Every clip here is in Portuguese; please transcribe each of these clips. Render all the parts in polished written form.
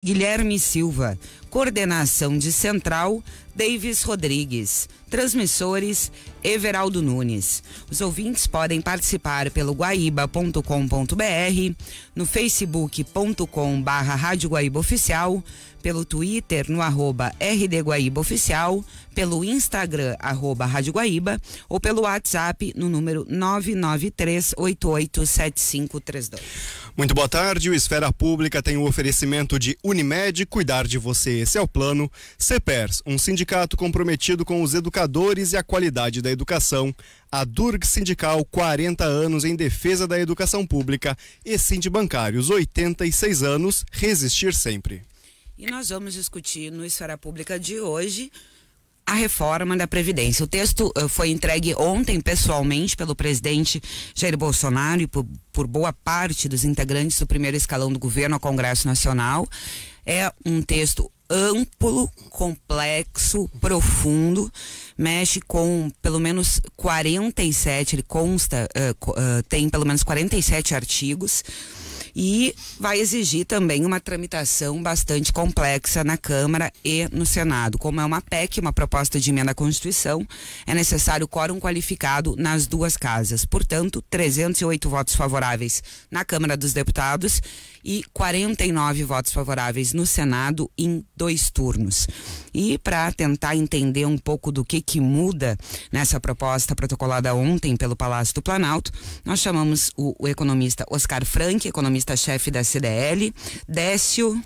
Guilherme Silva. Coordenação de Central, Davis Rodrigues. Transmissores, Everaldo Nunes. Os ouvintes podem participar pelo guaíba.com.br, no facebook.com/Rádio Guaíba Oficial, pelo Twitter no @RD Guaíba Oficial, pelo Instagram @Rádio Guaíba ou pelo WhatsApp no número 993887532. Muito boa tarde, o Esfera Pública tem o oferecimento de Unimed, cuidar de você, esse é o plano. CEPERS, um sindicato comprometido com os educadores e a qualidade da educação. A Durg Sindical, 40 anos em defesa da educação pública. E Sindibancários, 86 anos, resistir sempre. E nós vamos discutir no Esfera Pública de hoje a reforma da Previdência. O texto foi entregue ontem pessoalmente pelo presidente Jair Bolsonaro e por boa parte dos integrantes do primeiro escalão do governo ao Congresso Nacional. É um texto amplo, complexo, profundo, mexe com pelo menos 47, ele consta, tem pelo menos 47 artigos. E vai exigir também uma tramitação bastante complexa na Câmara e no Senado. Como é uma PEC, uma proposta de emenda à Constituição, é necessário quórum qualificado nas duas casas. Portanto, 308 votos favoráveis na Câmara dos Deputados e 49 votos favoráveis no Senado em 2 turnos. E para tentar entender um pouco do que muda nessa proposta protocolada ontem pelo Palácio do Planalto, nós chamamos o economista Oscar Frank, economista-chefe da CDL, Décio,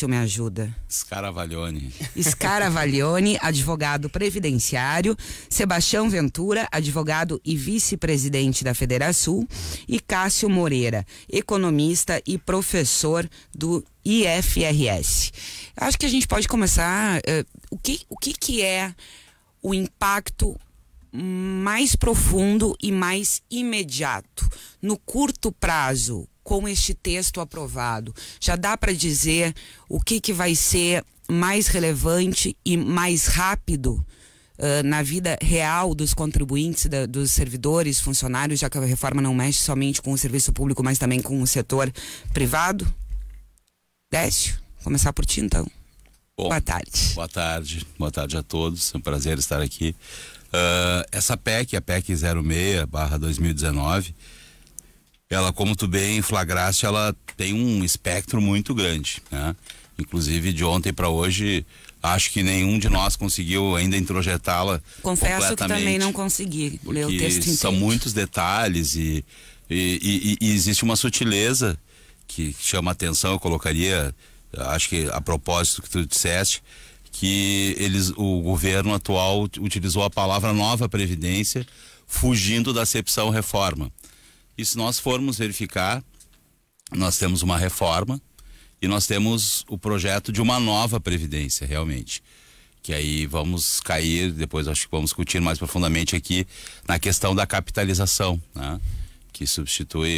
me ajuda. Scaravaglione, advogado previdenciário, Sebastião Ventura, advogado e vice-presidente da Federação, e Cássio Moreira, economista e professor do IFRS. Acho que a gente pode começar, o que é o impacto mais profundo e mais imediato, no curto prazo, com este texto aprovado? Já dá para dizer o que vai ser mais relevante e mais rápido na vida real dos contribuintes, dos servidores, funcionários, já que a reforma não mexe somente com o serviço público, mas também com o setor privado? Décio, começar por ti então. Bom, boa tarde. Boa tarde a todos, é um prazer estar aqui. Essa PEC, a PEC 06/2019, ela, como tu bem flagraste, ela tem um espectro muito grande, né? Inclusive, de ontem para hoje, acho que nenhum de nós conseguiu ainda introjetá-la. Confesso que também não consegui ler o texto inteiro. São muitos detalhes e existe uma sutileza que chama atenção. Eu colocaria, acho que a propósito que tu disseste, que o governo atual utilizou a palavra nova previdência, fugindo da acepção reforma. E se nós formos verificar, nós temos uma reforma e nós temos o projeto de uma nova previdência, realmente. Que aí vamos cair, depois acho que vamos discutir mais profundamente aqui na questão da capitalização, né? Que substitui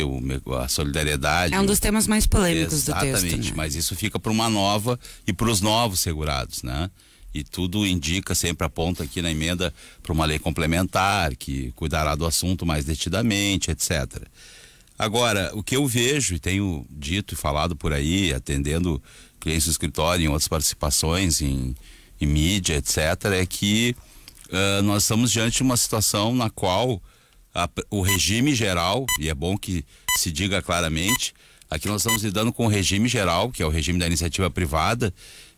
a solidariedade. É um dos temas mais polêmicos do texto. Exatamente, né? Mas isso fica para uma nova e para os novos segurados, né? E tudo indica, sempre aponta aqui na emenda para uma lei complementar que cuidará do assunto mais detidamente, etc. Agora, o que eu vejo e tenho dito e falado por aí, atendendo clientes do escritório, em outras participações, em mídia, etc., é que nós estamos diante de uma situação na qual o regime geral, e é bom que se diga claramente, aqui nós estamos lidando com o regime geral, que é o regime da iniciativa privada,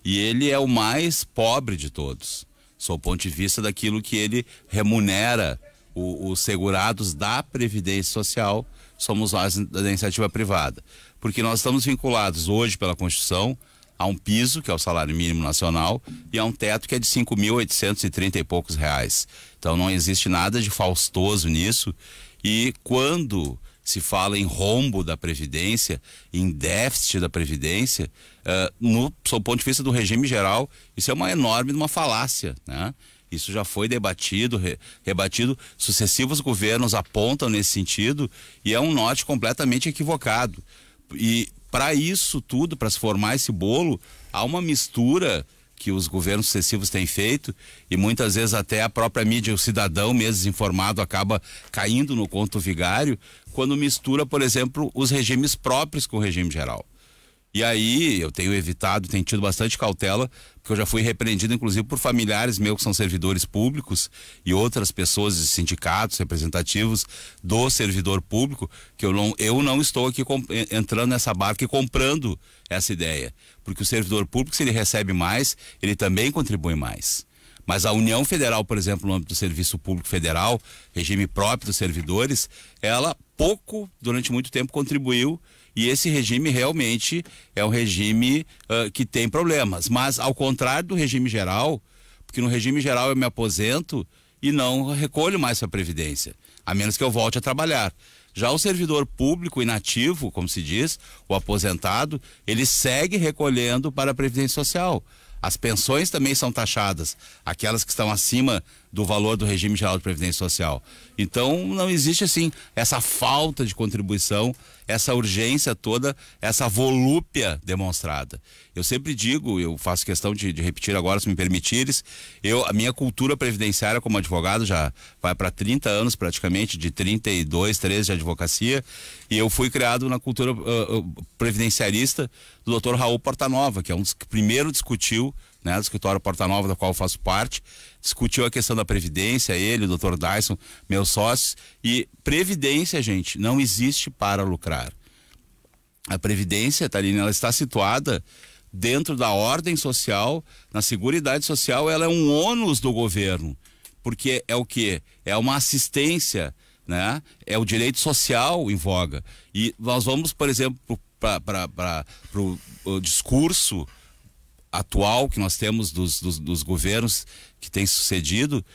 e ele é o mais pobre de todos, sob o ponto de vista daquilo que ele remunera os segurados da Previdência Social, somos nós da iniciativa privada. Porque nós estamos vinculados hoje pela Constituição a um piso, que é o salário mínimo nacional, e a um teto que é de 5.830 e poucos reais. Então não existe nada de faustoso nisso. E quando se fala em rombo da Previdência, em déficit da Previdência, sob o ponto de vista do regime geral, isso é uma enorme falácia, né? Isso já foi debatido, rebatido, sucessivos governos apontam nesse sentido, e é um norte completamente equivocado. E para isso tudo, para se formar esse bolo, há uma mistura que os governos sucessivos têm feito, e muitas vezes até a própria mídia, o cidadão mesmo desinformado, acaba caindo no conto vigário, quando mistura, por exemplo, os regimes próprios com o regime geral. E aí eu tenho evitado, tenho tido bastante cautela, porque eu já fui repreendido, inclusive, por familiares meus que são servidores públicos e outras pessoas de sindicatos representativos do servidor público, que eu não estou aqui entrando nessa barca e comprando essa ideia. Porque o servidor público, se ele recebe mais, ele também contribui mais. Mas a União Federal, por exemplo, no âmbito do Serviço Público Federal, regime próprio dos servidores, ela pouco, durante muito tempo, contribuiu. E esse regime realmente é um regime que tem problemas. Mas ao contrário do regime geral, porque no regime geral eu me aposento e não recolho mais para a Previdência, a menos que eu volte a trabalhar. Já o servidor público inativo, como se diz, o aposentado, ele segue recolhendo para a Previdência Social. As pensões também são taxadas, aquelas que estão acima do valor do regime geral de previdência social. Então não existe assim essa falta de contribuição, essa urgência toda, essa volúpia demonstrada. Eu sempre digo, eu faço questão de repetir agora, se me permitires, a minha cultura previdenciária como advogado já vai para 30 anos praticamente, de 32, 13 de advocacia, e eu fui criado na cultura previdenciarista do Dr. Raul Portanova, que é um dos que primeiro discutiu, né, do escritório Portanova, da qual eu faço parte, discutiu a questão da Previdência, ele, o Dr. Dyson, meus sócios, e Previdência, gente, não existe para lucrar. A Previdência, Thaline, ela está situada dentro da ordem social, na Seguridade Social, ela é um ônus do governo, porque é o quê? É uma assistência, né? É o direito social em voga. E nós vamos, por exemplo, para o discurso atual que nós temos dos governos que têm sucedido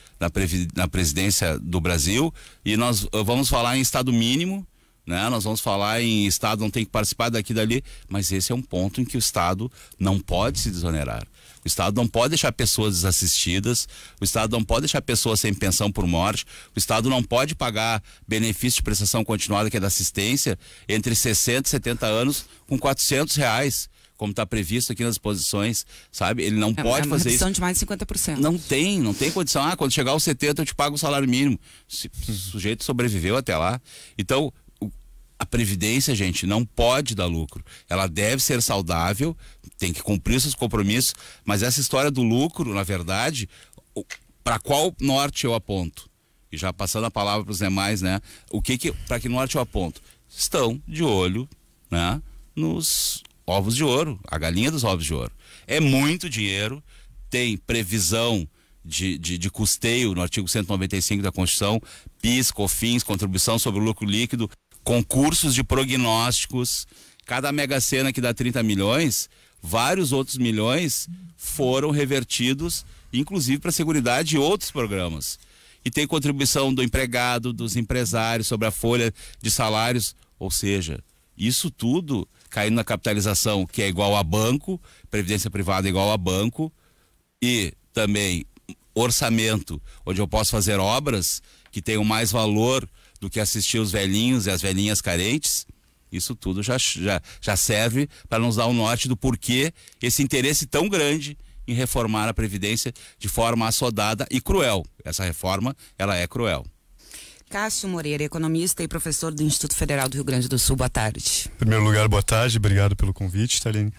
na presidência do Brasil, e nós vamos falar em estado mínimo, né? Nós vamos falar em estado não tem que participar daqui e dali, mas esse é um ponto em que o estado não pode se desonerar. O estado não pode deixar pessoas desassistidas, o estado não pode deixar pessoas sem pensão por morte, o estado não pode pagar benefício de prestação continuada, que é da assistência, entre 60 e 70 anos com R$400, como está previsto aqui nas disposições, sabe? Ele não pode fazer isso. De mais de 50%. Não tem condição. Quando chegar aos 70 eu te pago o salário mínimo. O sujeito sobreviveu até lá. Então, a Previdência, gente, não pode dar lucro. Ela deve ser saudável, tem que cumprir seus compromissos, mas essa história do lucro, na verdade, para qual norte eu aponto? E já passando a palavra para os demais, né? Para que norte eu aponto? Estão de olho, né, nos ovos de ouro, a galinha dos ovos de ouro. É muito dinheiro, tem previsão de custeio no artigo 195 da Constituição, PIS, COFINS, contribuição sobre o lucro líquido, concursos de prognósticos. Cada Mega Sena que dá 30 milhões, vários outros milhões foram revertidos, inclusive para a Seguridade e outros programas. E tem contribuição do empregado, dos empresários sobre a folha de salários, ou seja, isso tudo caindo na capitalização, que é igual a banco, previdência privada é igual a banco, e também orçamento, onde eu posso fazer obras que tenham mais valor do que assistir os velhinhos e as velhinhas carentes. Isso tudo já serve para nos dar o norte do porquê esse interesse tão grande em reformar a Previdência de forma assodada e cruel. Essa reforma, ela é cruel. Cássio Moreira, economista e professor do Instituto Federal do Rio Grande do Sul, boa tarde. Em primeiro lugar, boa tarde, obrigado pelo convite, Thaline,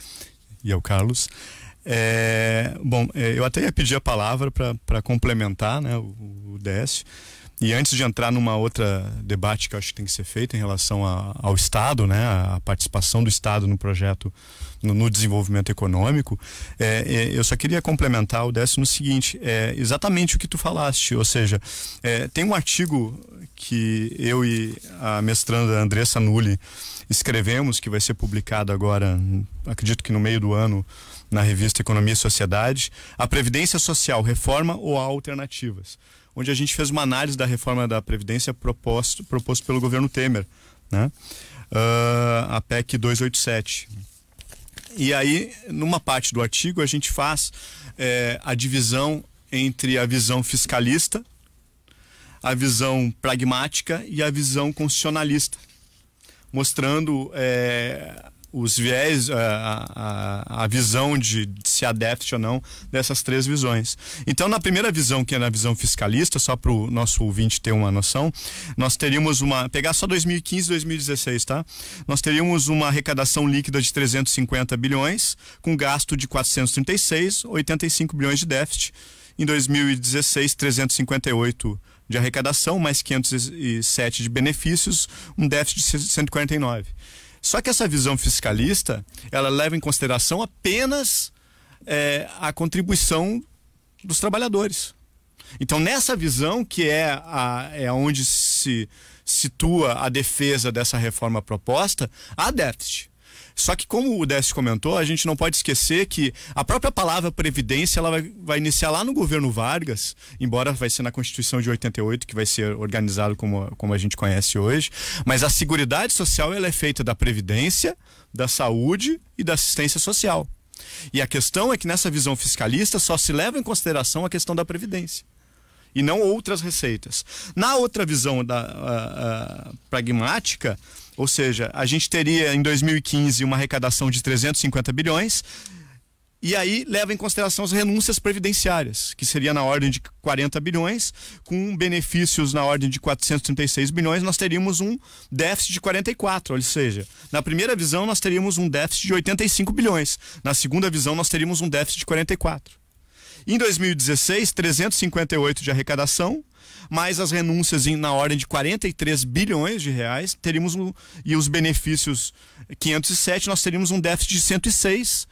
e ao Carlos. Eu até ia pedir a palavra para complementar, né, o Décio. E antes de entrar numa outra debate que eu acho que tem que ser feito em relação ao Estado, né, a participação do Estado no projeto, no desenvolvimento econômico, eu só queria complementar o Décio no seguinte, exatamente o que tu falaste, ou seja, tem um artigo que eu e a mestranda Andressa Nulli escrevemos, que vai ser publicado agora, acredito que no meio do ano, na revista Economia e Sociedade, a Previdência Social, reforma ou há alternativas? Onde a gente fez uma análise da reforma da Previdência proposto pelo governo Temer, né? A PEC 287. E aí, numa parte do artigo, a gente faz a divisão entre a visão fiscalista, a visão pragmática e a visão constitucionalista, mostrando os viés, a visão de se se há déficit ou não dessas três visões. Então, na primeira visão, que é na visão fiscalista, só para o nosso ouvinte ter uma noção, nós teríamos pegar só 2015 e 2016, tá? Nós teríamos uma arrecadação líquida de 350 bilhões, com gasto de 436, 85 bilhões de déficit. Em 2016, 358 de arrecadação, mais 507 de benefícios, um déficit de 149. Só que essa visão fiscalista, ela leva em consideração apenas a contribuição dos trabalhadores. Então, nessa visão, que é onde se situa a defesa dessa reforma proposta, há déficit. Só que, como o Décio comentou, a gente não pode esquecer que a própria palavra previdência ela vai iniciar lá no governo Vargas, embora vai ser na Constituição de 88, que vai ser organizado como a gente conhece hoje, mas a Seguridade Social ela é feita da previdência, da saúde e da assistência social. E a questão é que nessa visão fiscalista só se leva em consideração a questão da previdência e não outras receitas. Na outra visão pragmática, ou seja, a gente teria em 2015 uma arrecadação de 350 bilhões e aí leva em consideração as renúncias previdenciárias, que seria na ordem de 40 bilhões, com benefícios na ordem de 436 bilhões, nós teríamos um déficit de 44, ou seja, na primeira visão nós teríamos um déficit de 85 bilhões, na segunda visão nós teríamos um déficit de 44. Em 2016, 358 de arrecadação, mais as renúncias na ordem de 43 bilhões de reais, teríamos e os benefícios 507, nós teríamos um déficit de 106,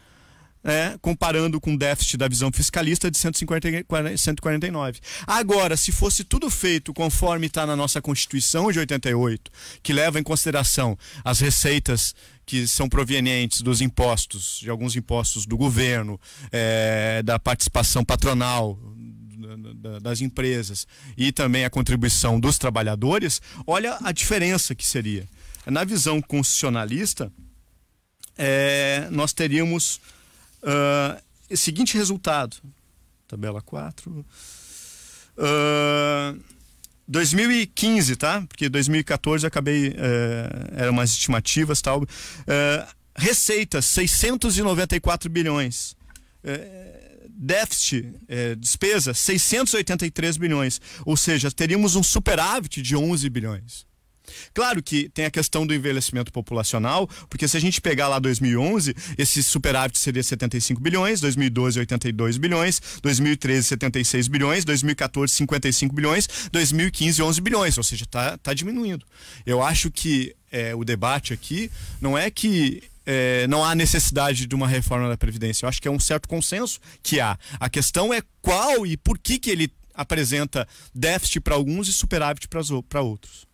comparando com o déficit da visão fiscalista de 149. Agora, se fosse tudo feito conforme está na nossa Constituição de 88, que leva em consideração as receitas que são provenientes dos impostos, de alguns impostos do governo, da participação patronal das empresas e também a contribuição dos trabalhadores, olha a diferença que seria. Na visão constitucionalista, nós teríamos o seguinte resultado. Tabela 4. 2015, tá? Porque 2014 eu acabei, eram umas estimativas, tal. Receitas, 694 bilhões. Déficit, despesa, 683 bilhões. Ou seja, teríamos um superávit de 11 bilhões. Claro que tem a questão do envelhecimento populacional, porque se a gente pegar lá 2011, esse superávit seria 75 bilhões, 2012 82 bilhões, 2013 76 bilhões, 2014 55 bilhões, 2015 11 bilhões, ou seja, tá diminuindo. Eu acho que o debate aqui não é que não há necessidade de uma reforma da Previdência. Eu acho que é um certo consenso que há. A questão é qual e por que ele apresenta déficit para alguns e superávit para outros.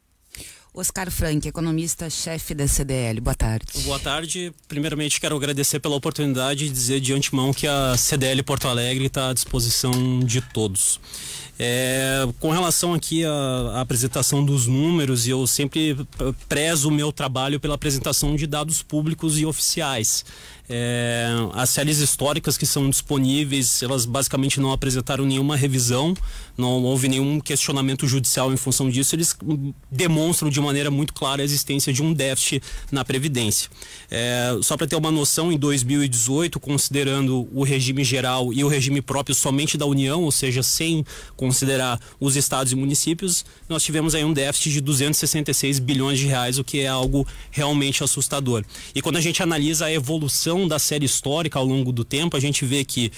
Oscar Frank, economista-chefe da CDL. Boa tarde. Boa tarde. Primeiramente, quero agradecer pela oportunidade de dizer de antemão que a CDL Porto Alegre está à disposição de todos. Com relação aqui à apresentação dos números, eu sempre prezo o meu trabalho pela apresentação de dados públicos e oficiais. As séries históricas que são disponíveis, elas basicamente não apresentaram nenhuma revisão, não houve nenhum questionamento judicial em função disso. Eles demonstram de maneira muito clara a existência de um déficit na Previdência. Só para ter uma noção, em 2018, considerando o regime geral e o regime próprio somente da União, ou seja, sem considerar os estados e municípios, nós tivemos aí um déficit de 266 bilhões de reais, o que é algo realmente assustador. E quando a gente analisa a evolução da série histórica ao longo do tempo, a gente vê que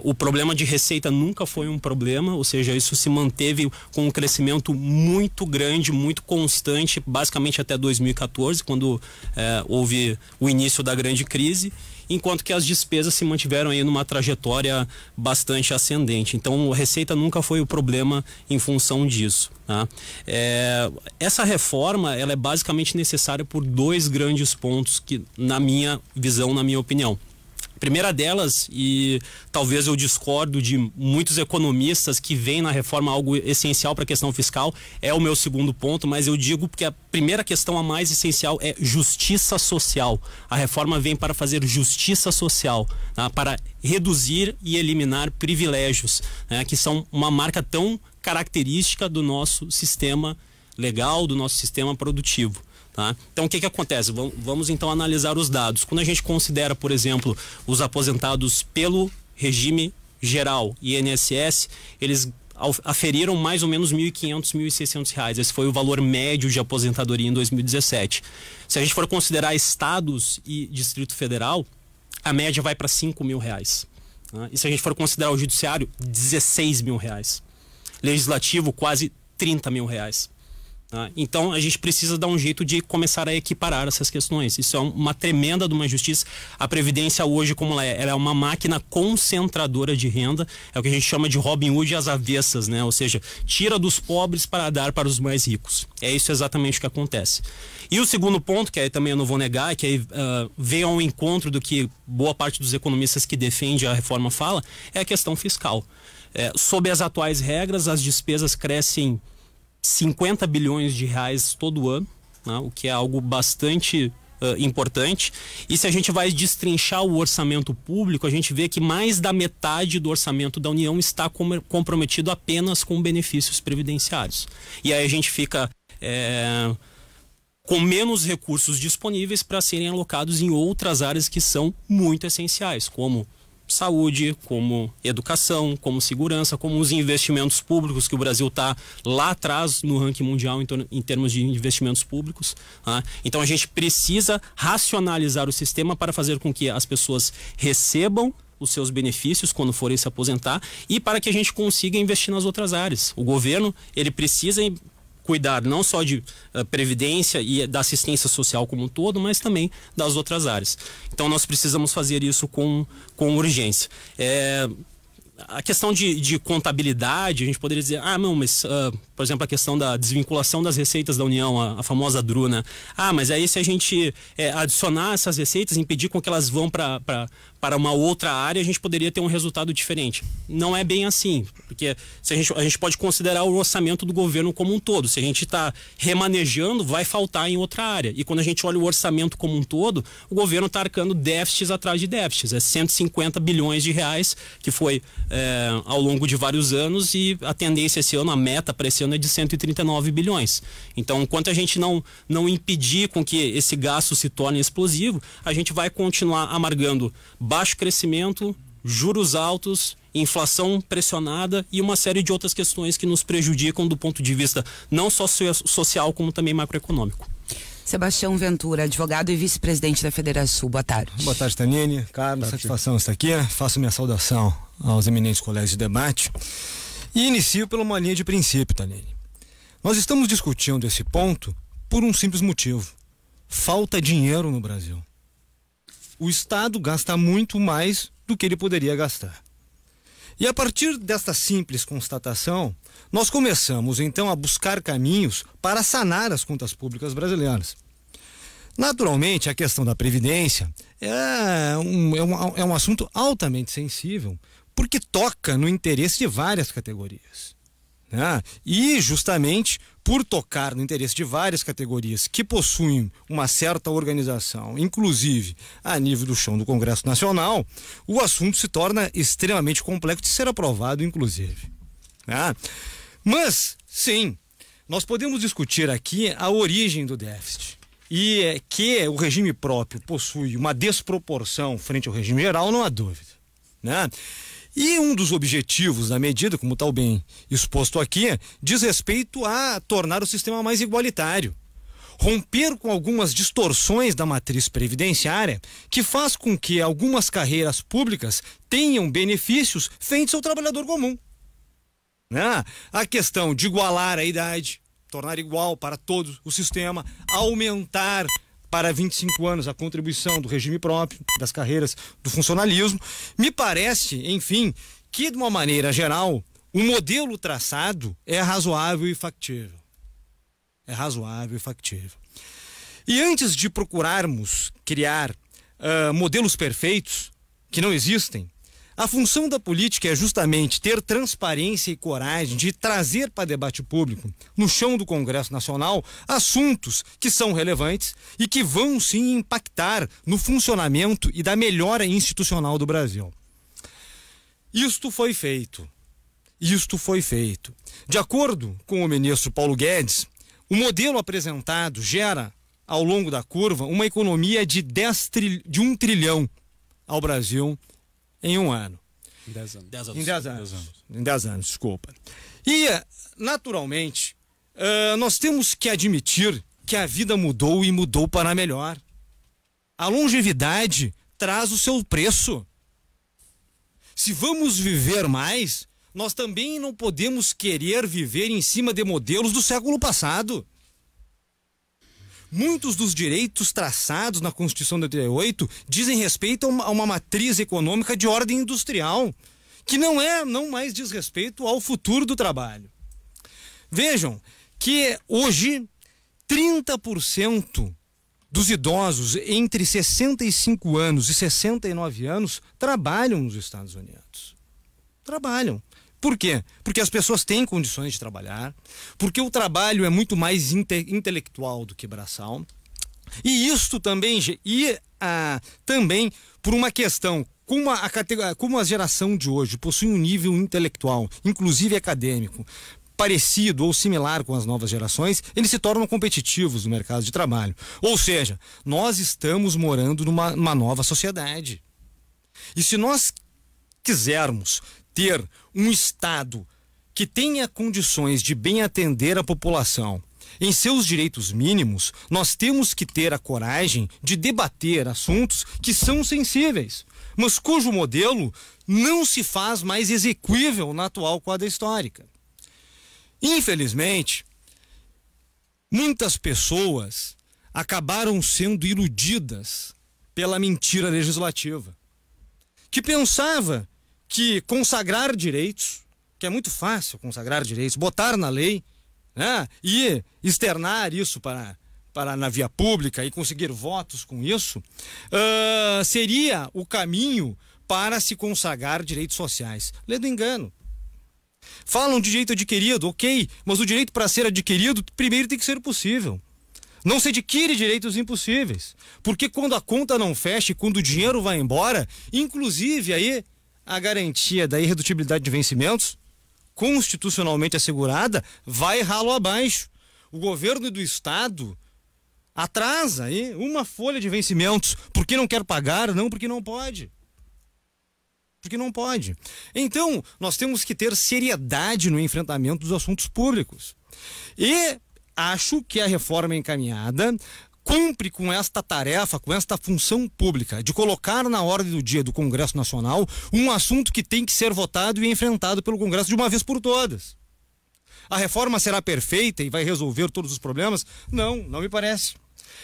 o problema de receita nunca foi um problema, ou seja, isso se manteve com um crescimento muito grande, muito constante, basicamente até 2014, quando houve o início da grande crise, enquanto que as despesas se mantiveram aí numa trajetória bastante ascendente. Então, a receita nunca foi o problema em função disso, tá? Essa reforma, ela é basicamente necessária por dois grandes pontos que, na minha visão, na minha opinião. Primeira delas, e talvez eu discordo de muitos economistas que veem na reforma algo essencial para a questão fiscal, é o meu segundo ponto, mas eu digo porque a primeira questão, a mais essencial, é justiça social. A reforma vem para fazer justiça social, tá? Para reduzir e eliminar privilégios, né? Que são uma marca tão característica do nosso sistema legal, do nosso sistema produtivo. Tá? Então, o que Acontece? Vamos então analisar os dados. Quando a gente considera, por exemplo, os aposentados pelo regime geral e INSS, eles aferiram mais ou menos R$ 1.500, R$ 1.600. Esse foi o valor médio de aposentadoria em 2017. Se a gente for considerar estados e Distrito Federal, a média vai para R$ 5.000. Né? E se a gente for considerar o judiciário, R$ 16.000. Legislativo, quase R$ 30.000. Então a gente precisa dar um jeito de começar a equiparar essas questões. Isso é uma tremenda de uma injustiça. A Previdência hoje, como ela é uma máquina concentradora de renda, é o que a gente chama de Robin Hood às avessas, né? Ou seja, tira dos pobres para dar para os mais ricos. É isso exatamente o que acontece. E o segundo ponto, que aí também eu não vou negar, que aí vem ao encontro do que boa parte dos economistas que defendem a reforma fala, é a questão fiscal. Sob as atuais regras, as despesas crescem 50 bilhões de reais todo ano, né? O que é algo bastante importante. E se a gente vai destrinchar o orçamento público, a gente vê que mais da metade do orçamento da União está comprometido apenas com benefícios previdenciários. E aí a gente fica com menos recursos disponíveis para serem alocados em outras áreas que são muito essenciais, como saúde, como educação, como segurança, como os investimentos públicos, que o Brasil está lá atrás no ranking mundial em termos de investimentos públicos. Então a gente precisa racionalizar o sistema para fazer com que as pessoas recebam os seus benefícios quando forem se aposentar e para que a gente consiga investir nas outras áreas. O governo, ele precisa cuidar não só de previdência e da assistência social como um todo, mas também das outras áreas. Então nós precisamos fazer isso com urgência. A questão de contabilidade, a gente poderia dizer, não, mas, por exemplo, a questão da desvinculação das receitas da União, a famosa DRU, né? Mas aí se a gente adicionar essas receitas, impedir com que elas vão para uma outra área, a gente poderia ter um resultado diferente. Não é bem assim, porque se a gente pode considerar o orçamento do governo como um todo. Se a gente está remanejando, vai faltar em outra área. E quando a gente olha o orçamento como um todo, o governo está arcando déficits atrás de déficits. É 150 bilhões de reais, que foi ao longo de vários anos, e a tendência esse ano, a meta para esse ano é de 139 bilhões. Então, enquanto a gente não impedir com que esse gasto se torne explosivo, a gente vai continuar amargando baixo crescimento, juros altos, inflação pressionada e uma série de outras questões que nos prejudicam do ponto de vista não só social, como também macroeconômico. Sebastião Ventura, advogado e vice-presidente da Federação. Boa tarde. Boa tarde, Tanini. Carlos, satisfação estar aqui. Faço minha saudação aos eminentes colegas de debate e inicio por uma linha de princípio, Tanini. Nós estamos discutindo esse ponto por um simples motivo: falta dinheiro no Brasil. O Estado gasta muito mais do que ele poderia gastar. E a partir desta simples constatação, nós começamos então a buscar caminhos para sanar as contas públicas brasileiras. Naturalmente, a questão da Previdência é um assunto altamente sensível, porque toca no interesse de várias categorias. E justamente por tocar no interesse de várias categorias que possuem uma certa organização, inclusive a nível do chão do Congresso Nacional, o assunto se torna extremamente complexo de ser aprovado, inclusive. Mas, sim, nós podemos discutir aqui a origem do déficit. E que o regime próprio possui uma desproporção frente ao regime geral, não há dúvida. E um dos objetivos da medida, como está bem exposto aqui, diz respeito a tornar o sistema mais igualitário. Romper com algumas distorções da matriz previdenciária que faz com que algumas carreiras públicas tenham benefícios feitos ao trabalhador comum. A questão de igualar a idade, tornar igual para todos o sistema, aumentar para 25 anos a contribuição do regime próprio, das carreiras do funcionalismo. Me parece, enfim, que de uma maneira geral, o modelo traçado é razoável e factível. É razoável e factível. E antes de procurarmos criar modelos perfeitos, que não existem, a função da política é justamente ter transparência e coragem de trazer para debate público, no chão do Congresso Nacional, assuntos que são relevantes e que vão sim impactar no funcionamento e da melhora institucional do Brasil. Isto foi feito. De acordo com o ministro Paulo Guedes, o modelo apresentado gera, ao longo da curva, uma economia de 1 trilhão ao Brasil em um ano. 10 anos. 10 anos. Em 10 anos. Em 10 anos, desculpa. E, naturalmente, nós temos que admitir que a vida mudou e mudou para melhor. A longevidade traz o seu preço. Se vamos viver mais, nós também não podemos querer viver em cima de modelos do século passado. Muitos dos direitos traçados na Constituição de 88 dizem respeito a uma matriz econômica de ordem industrial, que não mais diz respeito ao futuro do trabalho. Vejam que hoje 30% dos idosos entre 65 anos e 69 anos trabalham nos Estados Unidos. Trabalham. Por quê? Porque as pessoas têm condições de trabalhar, porque o trabalho é muito mais intelectual do que braçal. E isto também, também por uma questão, como a geração de hoje possui um nível intelectual, inclusive acadêmico, parecido ou similar com as novas gerações, eles se tornam competitivos no mercado de trabalho. Ou seja, nós estamos morando numa nova sociedade. E se nós quisermos ter um Estado que tenha condições de bem atender a população em seus direitos mínimos, nós temos que ter a coragem de debater assuntos que são sensíveis, mas cujo modelo não se faz mais execuível na atual quadra histórica. Infelizmente, muitas pessoas acabaram sendo iludidas pela mentira legislativa, que pensava que consagrar direitos, que é muito fácil consagrar direitos, botar na lei, né, e externar isso para na via pública e conseguir votos com isso, seria o caminho para se consagrar direitos sociais. Lê do engano. Falam de direito adquirido, ok, mas o direito para ser adquirido primeiro tem que ser possível. Não se adquire direitos impossíveis, porque quando a conta não fecha e quando o dinheiro vai embora, inclusive aí a garantia da irredutibilidade de vencimentos, constitucionalmente assegurada, vai ralo abaixo. O governo do Estado atrasa aí uma folha de vencimentos, porque não quer pagar, não porque não pode. Porque não pode. Então, nós temos que ter seriedade no enfrentamento dos assuntos públicos. E acho que a reforma encaminhada cumpre com esta tarefa, com esta função pública, de colocar na ordem do dia do Congresso Nacional um assunto que tem que ser votado e enfrentado pelo Congresso de uma vez por todas. A reforma será perfeita e vai resolver todos os problemas? Não me parece.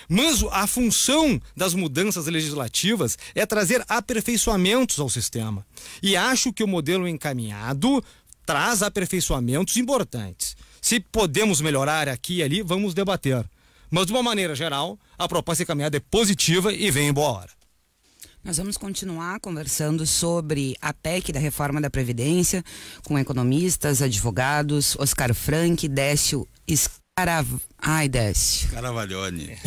Mas a função das mudanças legislativas é trazer aperfeiçoamentos ao sistema. E acho que o modelo encaminhado traz aperfeiçoamentos importantes. Se podemos melhorar aqui e ali, vamos debater. Mas, de uma maneira geral, a proposta encaminhada é positiva e vem em boa hora. Nós vamos continuar conversando sobre a PEC da reforma da Previdência com economistas, advogados, Oscar Frank, Décio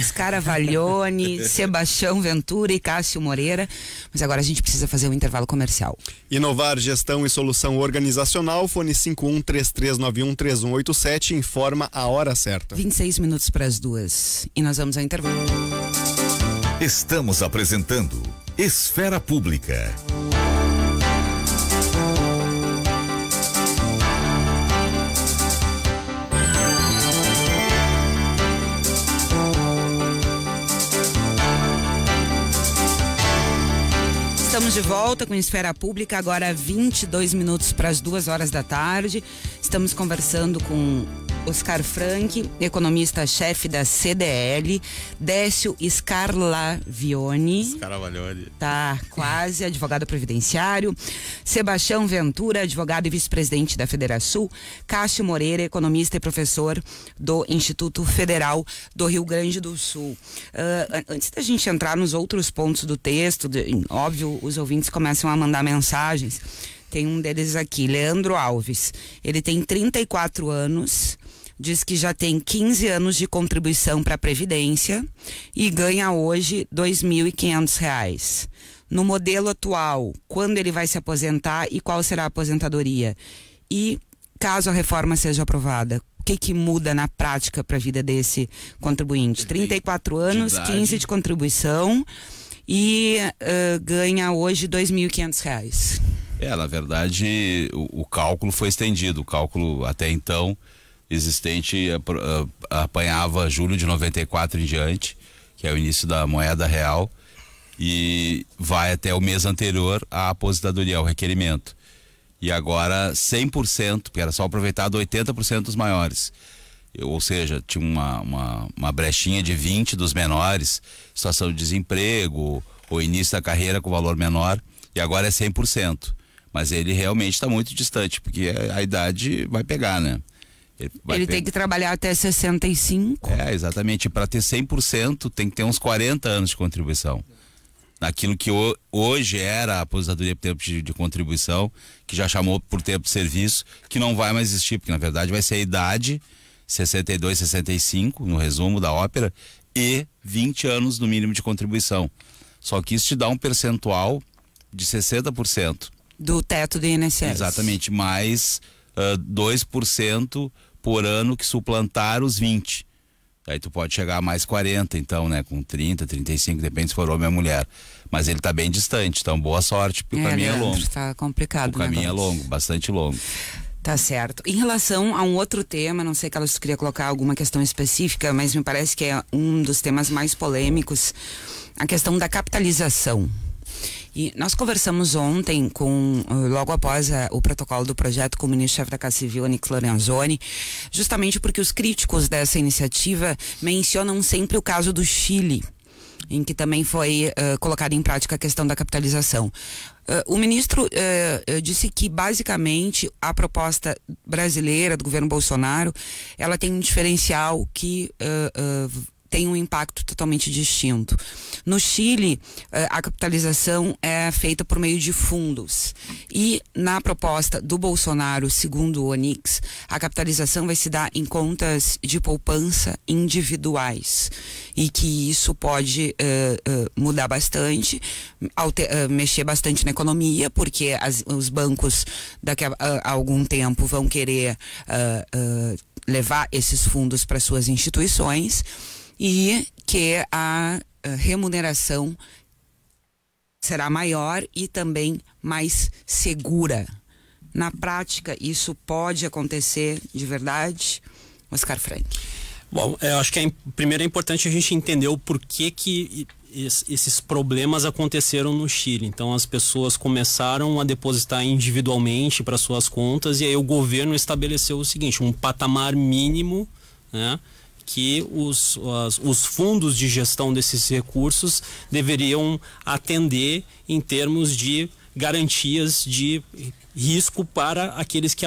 Scaravaglione, Sebastião Ventura e Cássio Moreira. Mas agora a gente precisa fazer um intervalo comercial. Inovar Gestão e Solução Organizacional, fone 5133913187, informa a hora certa. 26 minutos para as 2. E nós vamos ao intervalo. Estamos apresentando Esfera Pública. Estamos de volta com Esfera Pública, agora 22 minutos para as 2 horas da tarde. Estamos conversando com Oscar Frank, economista-chefe da CDL, Décio Scaravaglione, tá quase, advogado previdenciário, Sebastião Ventura, advogado e vice-presidente da Federação, Cássio Moreira, economista e professor do Instituto Federal do Rio Grande do Sul. Antes da gente entrar nos outros pontos do texto, óbvio, os ouvintes começam a mandar mensagens. Tem um deles aqui, Leandro Alves. Ele tem 34 anos, diz que já tem 15 anos de contribuição para a Previdência e ganha hoje R$ 2.500. No modelo atual, quando ele vai se aposentar e qual será a aposentadoria? E caso a reforma seja aprovada, o que muda na prática para a vida desse contribuinte? 34 anos, 15 de contribuição e ganha hoje R$ 2.500. Na verdade, o cálculo foi estendido. O cálculo até então existente apanhava julho de 94 em diante, que é o início da moeda real, e vai até o mês anterior à aposentadoria, o requerimento. E agora 100%, porque era só aproveitado 80% dos maiores. Ou seja, tinha uma brechinha de 20% dos menores, situação de desemprego, ou início da carreira com valor menor, e agora é 100%. Mas ele realmente está muito distante, porque a idade vai pegar, né? Ele tem que trabalhar até 65. Exatamente. Para ter 100% tem que ter uns 40 anos de contribuição. Naquilo que hoje era a aposentadoria por tempo de contribuição, que já chamou por tempo de serviço, que não vai mais existir, porque na verdade vai ser a idade 62, 65, no resumo da ópera, e 20 anos no mínimo de contribuição. Só que isso te dá um percentual de 60%. Do teto do INSS. Exatamente, mais 2% por ano que suplantar os 20. Aí tu pode chegar a mais 40, então, né? Com 30, 35, depende se for homem ou mulher. Mas ele tá bem distante, então boa sorte, porque o caminho é longo. Tá complicado. O caminho é longo, bastante longo. Tá certo. Em relação a um outro tema, não sei, Carlos, se queria colocar alguma questão específica, mas me parece que é um dos temas mais polêmicos, a questão da capitalização. E nós conversamos ontem logo após o protocolo do projeto com o ministro-chefe da Casa Civil, Onyx Lorenzoni, justamente porque os críticos dessa iniciativa mencionam sempre o caso do Chile, em que também foi colocada em prática a questão da capitalização. O ministro disse que basicamente a proposta brasileira do governo Bolsonaro, ela tem um diferencial que tem um impacto totalmente distinto. No Chile, a capitalização é feita por meio de fundos. E na proposta do Bolsonaro, segundo o Onyx, a capitalização vai se dar em contas de poupança individuais. E que isso pode mudar bastante, mexer bastante na economia, porque os bancos daqui a algum tempo vão querer levar esses fundos para suas instituições, e que a remuneração será maior e também mais segura. Na prática, isso pode acontecer de verdade? Oscar Frank. Bom, eu acho que primeiro é importante a gente entender o porquê que esses problemas aconteceram no Chile. Então as pessoas começaram a depositar individualmente para suas contas, e aí o governo estabeleceu o seguinte, um patamar mínimo, né, que os fundos de gestão desses recursos deveriam atender em termos de garantias de risco para aqueles que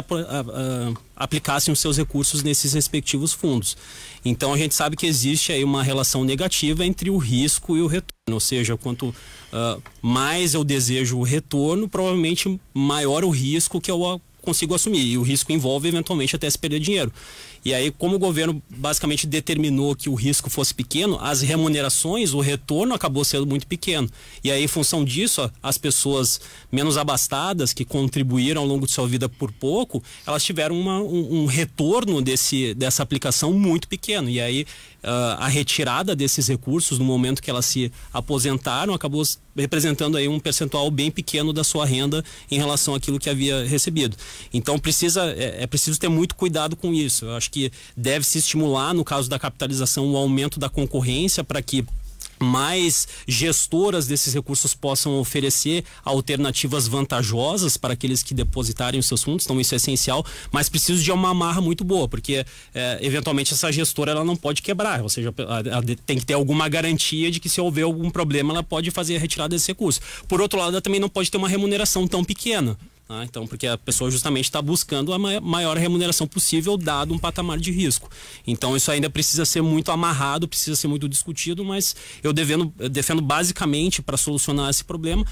aplicassem os seus recursos nesses respectivos fundos. Então a gente sabe que existe aí uma relação negativa entre o risco e o retorno, ou seja, quanto mais eu desejo o retorno, provavelmente maior o risco que eu consigo assumir, e o risco envolve eventualmente até se perder dinheiro. E aí, como o governo basicamente determinou que o risco fosse pequeno, as remunerações, o retorno acabou sendo muito pequeno. E aí, em função disso, as pessoas menos abastadas, que contribuíram ao longo de sua vida por pouco, elas tiveram um retorno dessa aplicação muito pequeno. E aí, a retirada desses recursos, no momento que elas se aposentaram, acabou representando aí um percentual bem pequeno da sua renda em relação àquilo que havia recebido. Então, é preciso ter muito cuidado com isso. Eu acho que deve se estimular, no caso da capitalização, o aumento da concorrência para que mais gestoras desses recursos possam oferecer alternativas vantajosas para aqueles que depositarem os seus fundos. Então isso é essencial, mas precisa de uma amarra muito boa, porque eventualmente essa gestora ela não pode quebrar, ou seja, ela tem que ter alguma garantia de que se houver algum problema ela pode fazer a retirada desse recurso. Por outro lado, ela também não pode ter uma remuneração tão pequena. Então, porque a pessoa justamente está buscando a maior remuneração possível, dado um patamar de risco. Então, isso ainda precisa ser muito amarrado, precisa ser muito discutido, mas eu defendo basicamente, para solucionar esse problema,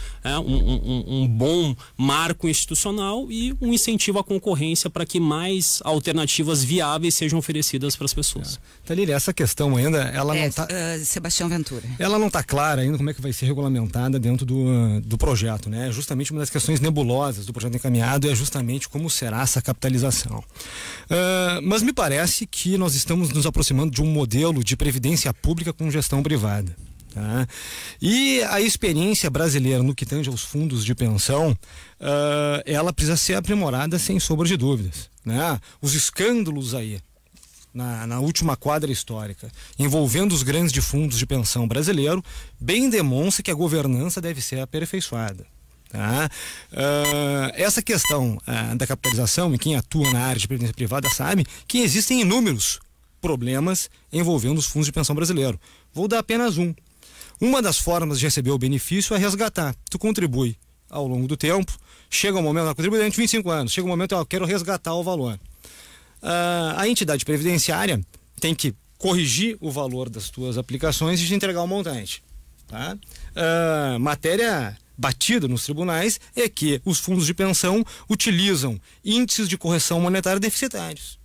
um bom marco institucional e um incentivo à concorrência para que mais alternativas viáveis sejam oferecidas para as pessoas. Talíria, essa questão ainda, ela não está... Sebastião Ventura. Ela não está clara ainda como é que vai ser regulamentada dentro do projeto, né? Justamente uma das questões nebulosas do projeto encaminhado é justamente como será essa capitalização. Mas me parece que nós estamos nos aproximando de um modelo de previdência pública com gestão privada. Tá? E a experiência brasileira no que tange aos fundos de pensão, ela precisa ser aprimorada sem sombra de dúvidas, né? Os escândalos aí na última quadra histórica envolvendo os grandes de fundos de pensão brasileiro bem demonstra que a governança deve ser aperfeiçoada. Tá? Essa questão da capitalização, e quem atua na área de previdência privada sabe que existem inúmeros problemas envolvendo os fundos de pensão brasileiro. Vou dar apenas um. Uma das formas de receber o benefício é resgatar. Tu contribui ao longo do tempo, chega um momento, contribui durante 25 anos, chega um momento, eu quero resgatar o valor. A entidade previdenciária tem que corrigir o valor das tuas aplicações e te entregar o montante. Tá? Matéria batida nos tribunais é que os fundos de pensão utilizam índices de correção monetária deficitários.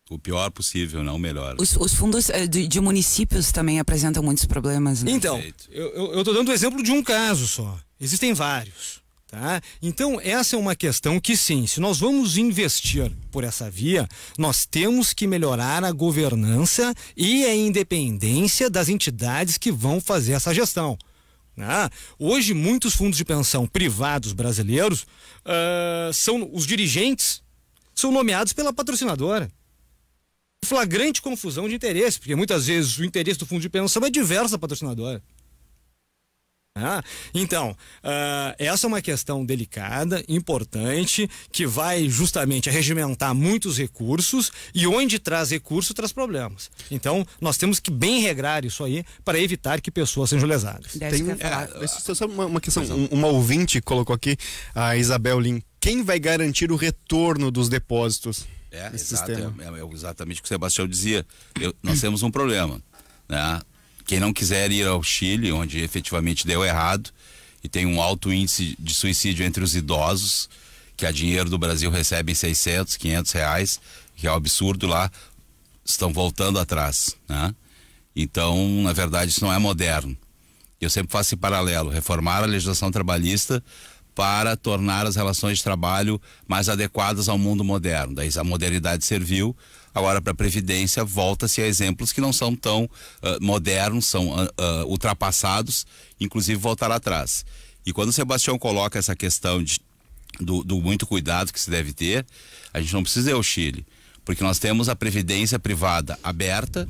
O pior possível, não o melhor. Os fundos de municípios também apresentam muitos problemas, né? Então, eu estou dando o exemplo de um caso só. Existem vários. Tá? Então, essa é uma questão que sim, se nós vamos investir por essa via, nós temos que melhorar a governança e a independência das entidades que vão fazer essa gestão. Hoje, muitos fundos de pensão privados brasileiros, os dirigentes são nomeados pela patrocinadora. Flagrante confusão de interesse, porque muitas vezes o interesse do fundo de pensão é diverso da patrocinadora. Então, essa é uma questão delicada, importante, que vai justamente arregimentar muitos recursos, e onde traz recurso, traz problemas. Então, nós temos que bem regrar isso aí para evitar que pessoas sejam lesadas. Só uma questão, uma ouvinte colocou aqui, a Isabel Lim, quem vai garantir o retorno dos depósitos? Exatamente o que o Sebastião dizia. Nós temos um problema, né? Quem não quiser ir ao Chile, onde efetivamente deu errado e tem um alto índice de suicídio entre os idosos, que a dinheiro do Brasil recebem 600, 500 reais, que é um absurdo lá, estão voltando atrás, né? Então, na verdade, isso não é moderno. Eu sempre faço esse paralelo, reformar a legislação trabalhista para tornar as relações de trabalho mais adequadas ao mundo moderno. Daí a modernidade serviu, agora para a Previdência volta-se a exemplos que não são tão modernos, são ultrapassados, inclusive voltar atrás. E quando o Sebastião coloca essa questão do muito cuidado que se deve ter, a gente não precisa ir ao Chile, porque nós temos a Previdência privada aberta,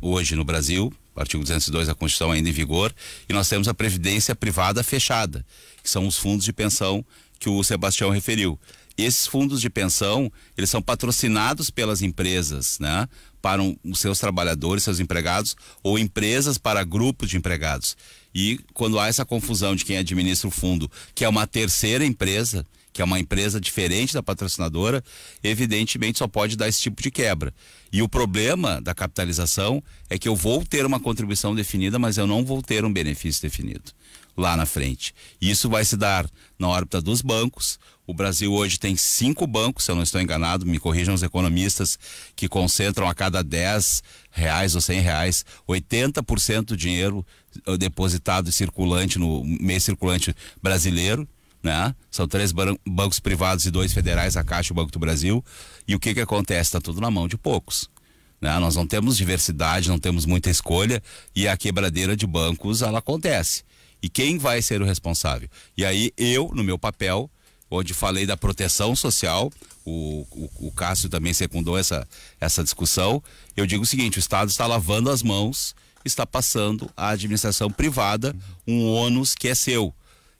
hoje no Brasil, artigo 202 da Constituição ainda em vigor, e nós temos a Previdência privada fechada, que são os fundos de pensão que o Sebastião referiu. Esses fundos de pensão, eles são patrocinados pelas empresas, né? Para os seus trabalhadores, seus empregados, ou empresas para grupos de empregados. E quando há essa confusão de quem administra o fundo, que é uma terceira empresa, que é uma empresa diferente da patrocinadora, evidentemente só pode dar esse tipo de quebra. E o problema da capitalização é que eu vou ter uma contribuição definida, mas eu não vou ter um benefício definido lá na frente. Isso vai se dar na órbita dos bancos. O Brasil hoje tem 5 bancos, se eu não estou enganado, me corrijam os economistas, que concentram a cada 10 reais ou 100 reais, 80% do dinheiro depositado e circulante no meio circulante brasileiro, né? São 3 bancos privados e 2 federais, a Caixa e o Banco do Brasil. E o que acontece? Está tudo na mão de poucos, né? Nós não temos diversidade, não temos muita escolha, e a quebradeira de bancos, ela acontece. E quem vai ser o responsável? E aí eu, no meu papel, onde falei da proteção social, o Cássio também secundou essa discussão, eu digo o seguinte: o Estado está lavando as mãos, está passando à administração privada um ônus que é seu.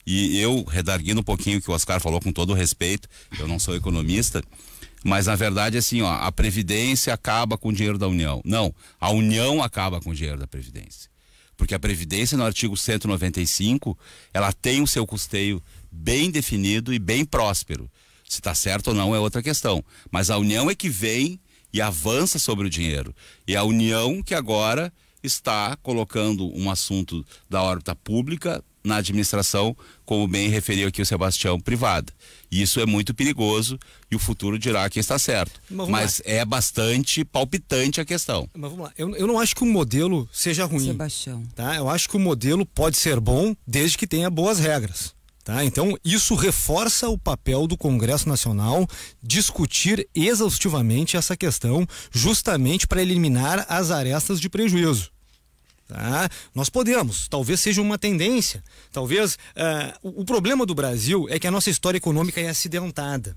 E eu, redarguindo um pouquinho o que o Oscar falou, com todo o respeito, eu não sou economista, mas na verdade assim, ó, a Previdência acaba com o dinheiro da União. Não, a União acaba com o dinheiro da Previdência. Porque a Previdência, no artigo 195, ela tem o seu custeio bem definido e bem próspero. Se está certo ou não é outra questão. Mas a União é que vem e avança sobre o dinheiro. E a União que agora está colocando um assunto da órbita pública na administração, como bem referiu aqui o Sebastião, privada. E isso é muito perigoso e o futuro dirá quem está certo. Mas é bastante palpitante a questão. Mas vamos lá, eu não acho que o modelo seja ruim. Sebastião. Tá? Eu acho que o modelo pode ser bom desde que tenha boas regras. Tá? Então, isso reforça o papel do Congresso Nacional discutir exaustivamente essa questão, justamente para eliminar as arestas de prejuízo. Tá? Nós podemos, talvez seja uma tendência. Talvez o problema do Brasil é que a nossa história econômica é acidentada.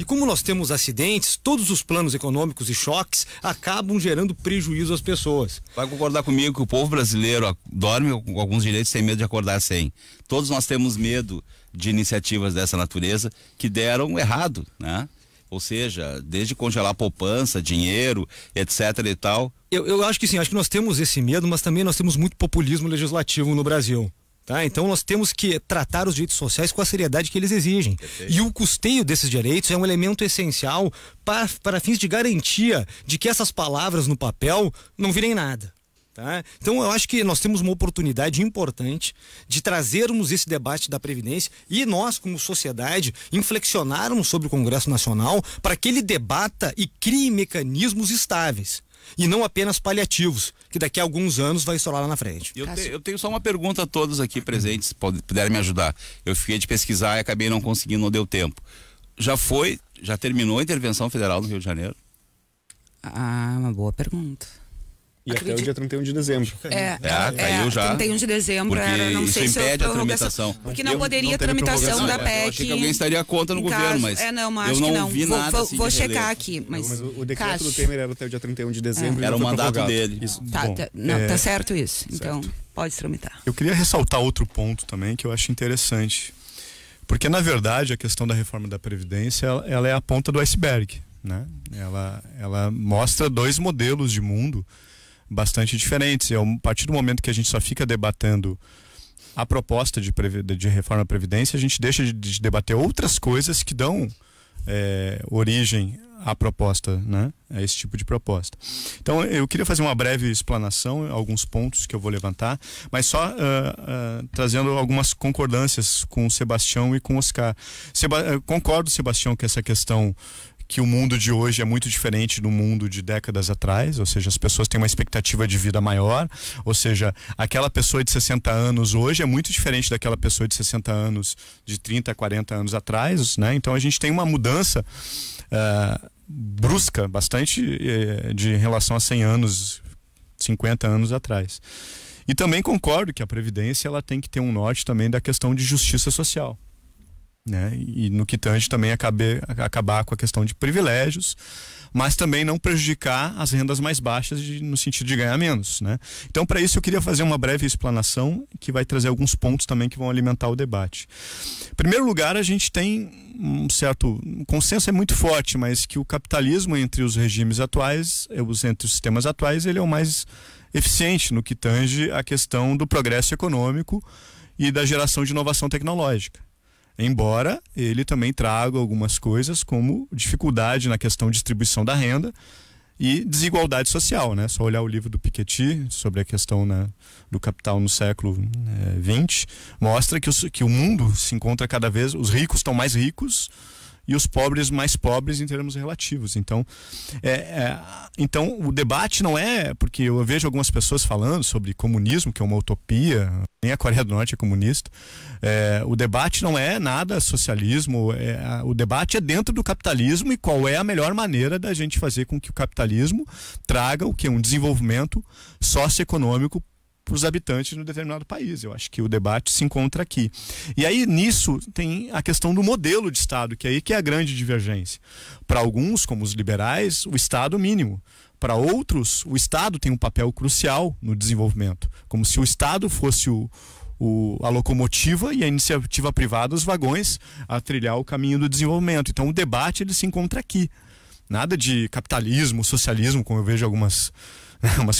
E como nós temos acidentes, todos os planos econômicos e choques acabam gerando prejuízo às pessoas. Vai concordar comigo que o povo brasileiro dorme com alguns direitos sem medo de acordar sem. Todos nós temos medo de iniciativas dessa natureza que deram errado, né? Ou seja, desde congelar poupança, dinheiro, etc e tal. Eu acho que sim, acho que nós temos esse medo, mas também nós temos muito populismo legislativo no Brasil. Tá? Então nós temos que tratar os direitos sociais com a seriedade que eles exigem. Perfeito. E o custeio desses direitos é um elemento essencial para fins de garantia de que essas palavras no papel não virem nada. Tá? Então eu acho que nós temos uma oportunidade importante de trazermos esse debate da Previdência e nós, como sociedade, inflexionarmos sobre o Congresso Nacional para que ele debata e crie mecanismos estáveis e não apenas paliativos, que daqui a alguns anos vai estourar lá na frente. Eu tenho só uma pergunta a todos aqui presentes, puderem me ajudar. Eu fiquei de pesquisar e acabei não conseguindo, não deu tempo. Já terminou a intervenção federal no Rio de Janeiro? Ah, uma boa pergunta. E até o dia 31 de dezembro. Caiu já. 31 de dezembro, não sei se impede a tramitação. Porque não poderia tramitação da PEC. Eu achei que alguém estaria contra no governo, mas acho eu não vi nada assim. Vou checar aqui. Mas o decreto do Temer era até o dia 31 de dezembro. Era o mandato dele. Tá certo isso. Então, pode tramitar. Eu queria ressaltar outro ponto também que eu acho interessante. Porque, na verdade, a questão da reforma da Previdência, ela é a ponta do iceberg, né? Ela mostra dois modelos de mundo bastante diferentes. A partir do momento que a gente só fica debatendo a proposta de reforma da Previdência, a gente deixa de debater outras coisas que dão origem à proposta, né? A esse tipo de proposta. Então eu queria fazer uma breve explanação, alguns pontos que eu vou levantar, mas só trazendo algumas concordâncias com o Sebastião e com o Oscar. Concordo, Sebastião, que essa questão que o mundo de hoje é muito diferente do mundo de décadas atrás, ou seja, as pessoas têm uma expectativa de vida maior, ou seja, aquela pessoa de 60 anos hoje é muito diferente daquela pessoa de 60 anos de 30, 40 anos atrás, né? Então a gente tem uma mudança brusca, bastante de relação a 100 anos, 50 anos atrás. E também concordo que a Previdência ela tem que ter um norte também da questão de justiça social, né? E no que tange também acabar com a questão de privilégios, mas também não prejudicar as rendas mais baixas no sentido de ganhar menos, né? Então, para isso eu queria fazer uma breve explanação que vai trazer alguns pontos também que vão alimentar o debate. Em primeiro lugar, a gente tem um certo consenso, é muito forte, mas que o capitalismo entre os regimes atuais, entre os sistemas atuais, ele é o mais eficiente no que tange a questão do progresso econômico e da geração de inovação tecnológica. Embora ele também traga algumas coisas como dificuldade na questão de distribuição da renda e desigualdade social, né? Só olhar o livro do Piketty sobre a questão do capital no século XX mostra que o mundo se encontra cada vez, os ricos estão mais ricos e os pobres mais pobres em termos relativos. Então, então o debate não é, porque eu vejo algumas pessoas falando sobre comunismo, que é uma utopia, nem a Coreia do Norte é comunista. O debate não é nada socialismo, o debate é dentro do capitalismo e qual é a melhor maneira da gente fazer com que o capitalismo traga o que? Um desenvolvimento socioeconômico para os habitantes de um determinado país. Eu acho que o debate se encontra aqui. E aí nisso tem a questão do modelo de Estado, que é a grande divergência. Para alguns, como os liberais, o Estado mínimo. Para outros, o Estado tem um papel crucial no desenvolvimento, como se o Estado fosse a locomotiva e a iniciativa privada os vagões a trilhar o caminho do desenvolvimento. Então o debate ele se encontra aqui. Nada de capitalismo, socialismo, como eu vejo umas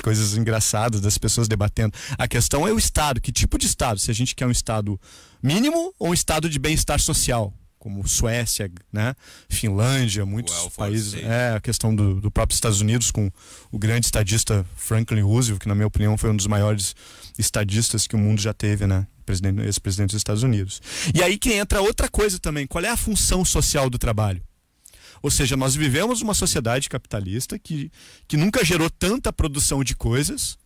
coisas engraçadas das pessoas debatendo. A questão é o Estado. Que tipo de Estado? Se a gente quer um Estado mínimo ou um Estado de bem-estar social, como Suécia, né? Finlândia, muitos países. A questão do próprio Estados Unidos com o grande estadista Franklin Roosevelt, que na minha opinião foi um dos maiores estadistas que o mundo já teve, né? Ex-presidente dos Estados Unidos. E aí que entra outra coisa também. Qual é a função social do trabalho? Ou seja, nós vivemos uma sociedade capitalista que nunca gerou tanta produção de coisas,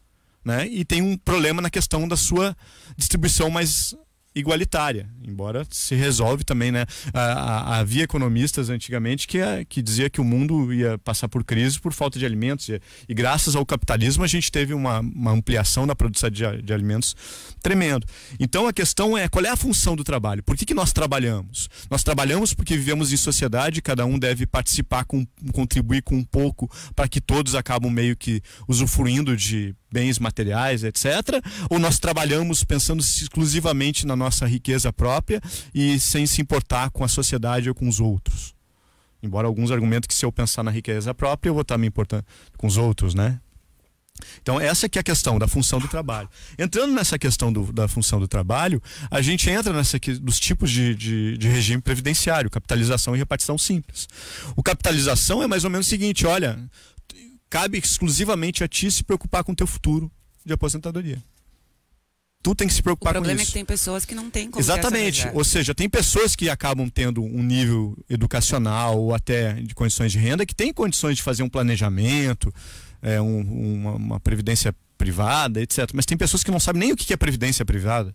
né? E tem um problema na questão da sua distribuição mais igualitária, embora se resolve também, né? Havia economistas antigamente que dizia que o mundo ia passar por crise por falta de alimentos e graças ao capitalismo a gente teve uma ampliação na produção de alimentos tremendo. Então a questão é, qual é a função do trabalho? Por que nós trabalhamos? Nós trabalhamos porque vivemos em sociedade, cada um deve participar, contribuir com um pouco para que todos acabam meio que usufruindo de bens materiais, etc. Ou nós trabalhamos pensando exclusivamente na nossa riqueza própria e sem se importar com a sociedade ou com os outros? Embora alguns argumentos que se eu pensar na riqueza própria eu vou estar me importando com os outros, né? Então essa que é a questão da função do trabalho. Entrando nessa questão da função do trabalho, a gente entra dos tipos de regime previdenciário, capitalização e repartição simples. O capitalização é mais ou menos o seguinte, olha, cabe exclusivamente a ti se preocupar com o teu futuro de aposentadoria. Tu tem que se preocupar com isso. O problema é que tem pessoas que não têm como. Exatamente. Ou seja, tem pessoas que acabam tendo um nível educacional ou até de condições de renda que têm condições de fazer um planejamento, uma previdência privada, etc. Mas tem pessoas que não sabem nem o que é previdência privada.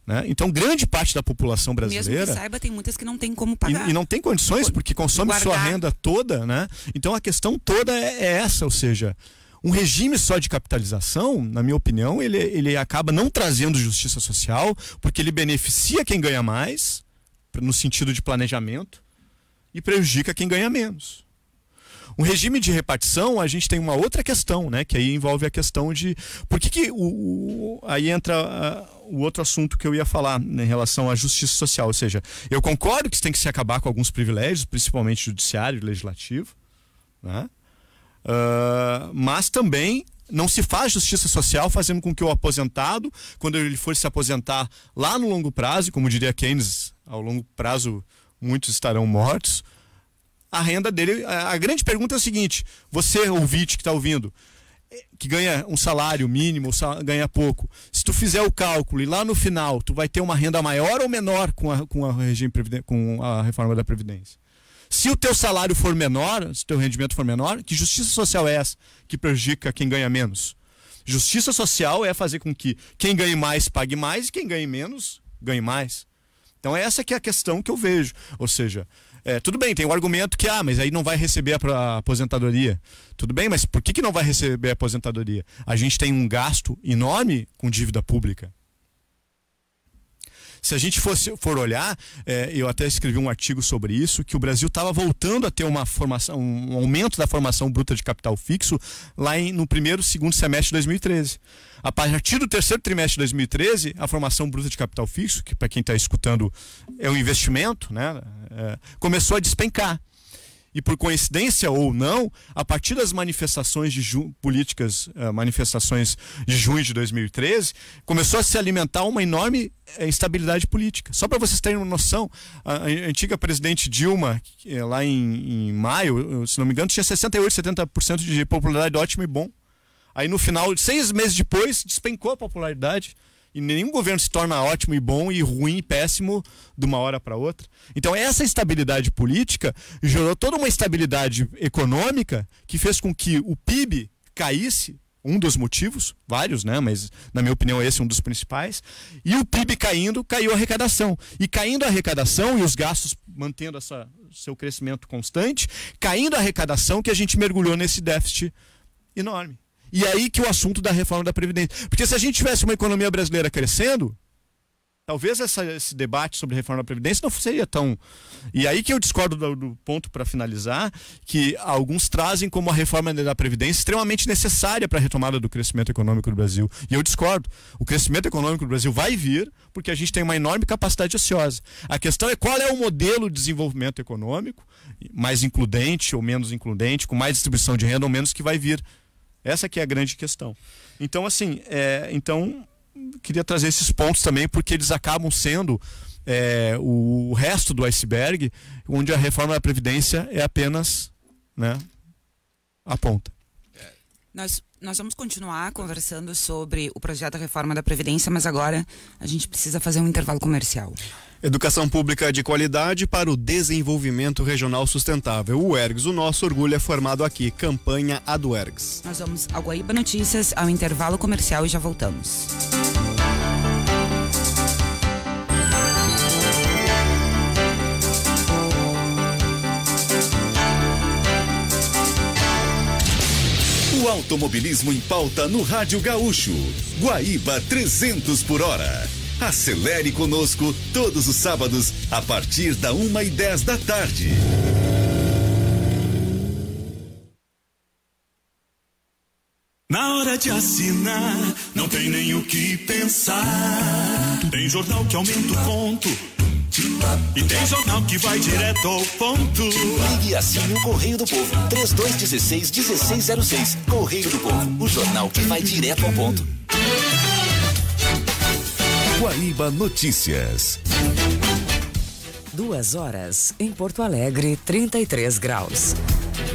Né? Então, grande parte da população brasileira... Mesmo que saiba, tem muitas que não tem como pagar. E não tem condições, porque consome sua renda toda, né? Então, a questão toda é essa, ou seja, um regime só de capitalização, na minha opinião, ele acaba não trazendo justiça social, porque ele beneficia quem ganha mais, no sentido de planejamento, e prejudica quem ganha menos. Um regime de repartição, a gente tem uma outra questão, né? Que aí envolve a questão de... Por que aí entra o outro assunto que eu ia falar, né, em relação à justiça social. Ou seja, eu concordo que tem que se acabar com alguns privilégios, principalmente judiciário e legislativo, né? Mas também não se faz justiça social fazendo com que o aposentado, quando ele for se aposentar lá no longo prazo, como diria Keynes, ao longo prazo muitos estarão mortos, a renda dele... A grande pergunta é o seguinte, você ouvinte que está ouvindo, que ganha um salário mínimo, ganha pouco, se tu fizer o cálculo e lá no final tu vai ter uma renda maior ou menor com a reforma da Previdência? Se o teu salário for menor, se o teu rendimento for menor, que justiça social é essa que prejudica quem ganha menos? Justiça social é fazer com que quem ganhe mais pague mais e quem ganhe menos ganhe mais. Então essa que é a questão que eu vejo. Ou seja, tudo bem, tem o argumento que, mas aí não vai receber a aposentadoria. Tudo bem, mas por que não vai receber a aposentadoria? A gente tem um gasto enorme com dívida pública. Se a gente for olhar, eu até escrevi um artigo sobre isso, que o Brasil estava voltando a ter um aumento da formação bruta de capital fixo lá no primeiro, segundo semestre de 2013. A partir do terceiro trimestre de 2013, a formação bruta de capital fixo, que para quem está escutando é um investimento, né, começou a despencar. E por coincidência ou não, a partir das manifestações políticas, manifestações de junho de 2013, começou a se alimentar uma enorme instabilidade política. Só para vocês terem uma noção, a antiga presidente Dilma, lá em maio, se não me engano, tinha 68%, 70% de popularidade ótimo e bom. Aí no final, 6 meses depois, despencou a popularidade. E nenhum governo se torna ótimo e bom e ruim e péssimo de uma hora para outra. Então essa instabilidade política gerou toda uma instabilidade econômica que fez com que o PIB caísse, um dos motivos, vários, né? Mas na minha opinião esse é um dos principais. E o PIB caindo, caiu a arrecadação. E caindo a arrecadação e os gastos mantendo seu crescimento constante, caindo a arrecadação que a gente mergulhou nesse déficit enorme. E aí que o assunto da reforma da Previdência. Porque se a gente tivesse uma economia brasileira crescendo, talvez esse debate sobre a reforma da Previdência não seria tão... E aí que eu discordo do ponto para finalizar, que alguns trazem como a reforma da Previdência extremamente necessária para a retomada do crescimento econômico do Brasil. E eu discordo. O crescimento econômico do Brasil vai vir porque a gente tem uma enorme capacidade ociosa. A questão é qual é o modelo de desenvolvimento econômico, mais includente ou menos includente, com mais distribuição de renda ou menos, que vai vir. Essa que é a grande questão. Então, assim, queria trazer esses pontos também, porque eles acabam sendo o resto do iceberg, onde a reforma da Previdência é apenas, né, a ponta. Nós vamos continuar conversando sobre o projeto da reforma da Previdência, mas agora a gente precisa fazer um intervalo comercial. Educação pública de qualidade para o desenvolvimento regional sustentável. O UERGS, o nosso orgulho é formado aqui. Campanha A do UERGS. Nós vamos ao Guaíba Notícias, ao intervalo comercial e já voltamos. automobilismo em pauta no Rádio Gaúcho. Guaíba 300 por hora. Acelere conosco todos os sábados a partir da 1h10 da tarde. Na hora de assinar, não tem nem o que pensar. Tem jornal que aumenta o ponto e tem jornal que vai direto ao ponto. Ligue e assine o Correio do Povo, 3216-1606. Correio do Povo, o jornal que vai direto ao ponto. Guaíba Notícias. 2 horas, em Porto Alegre, 33 graus.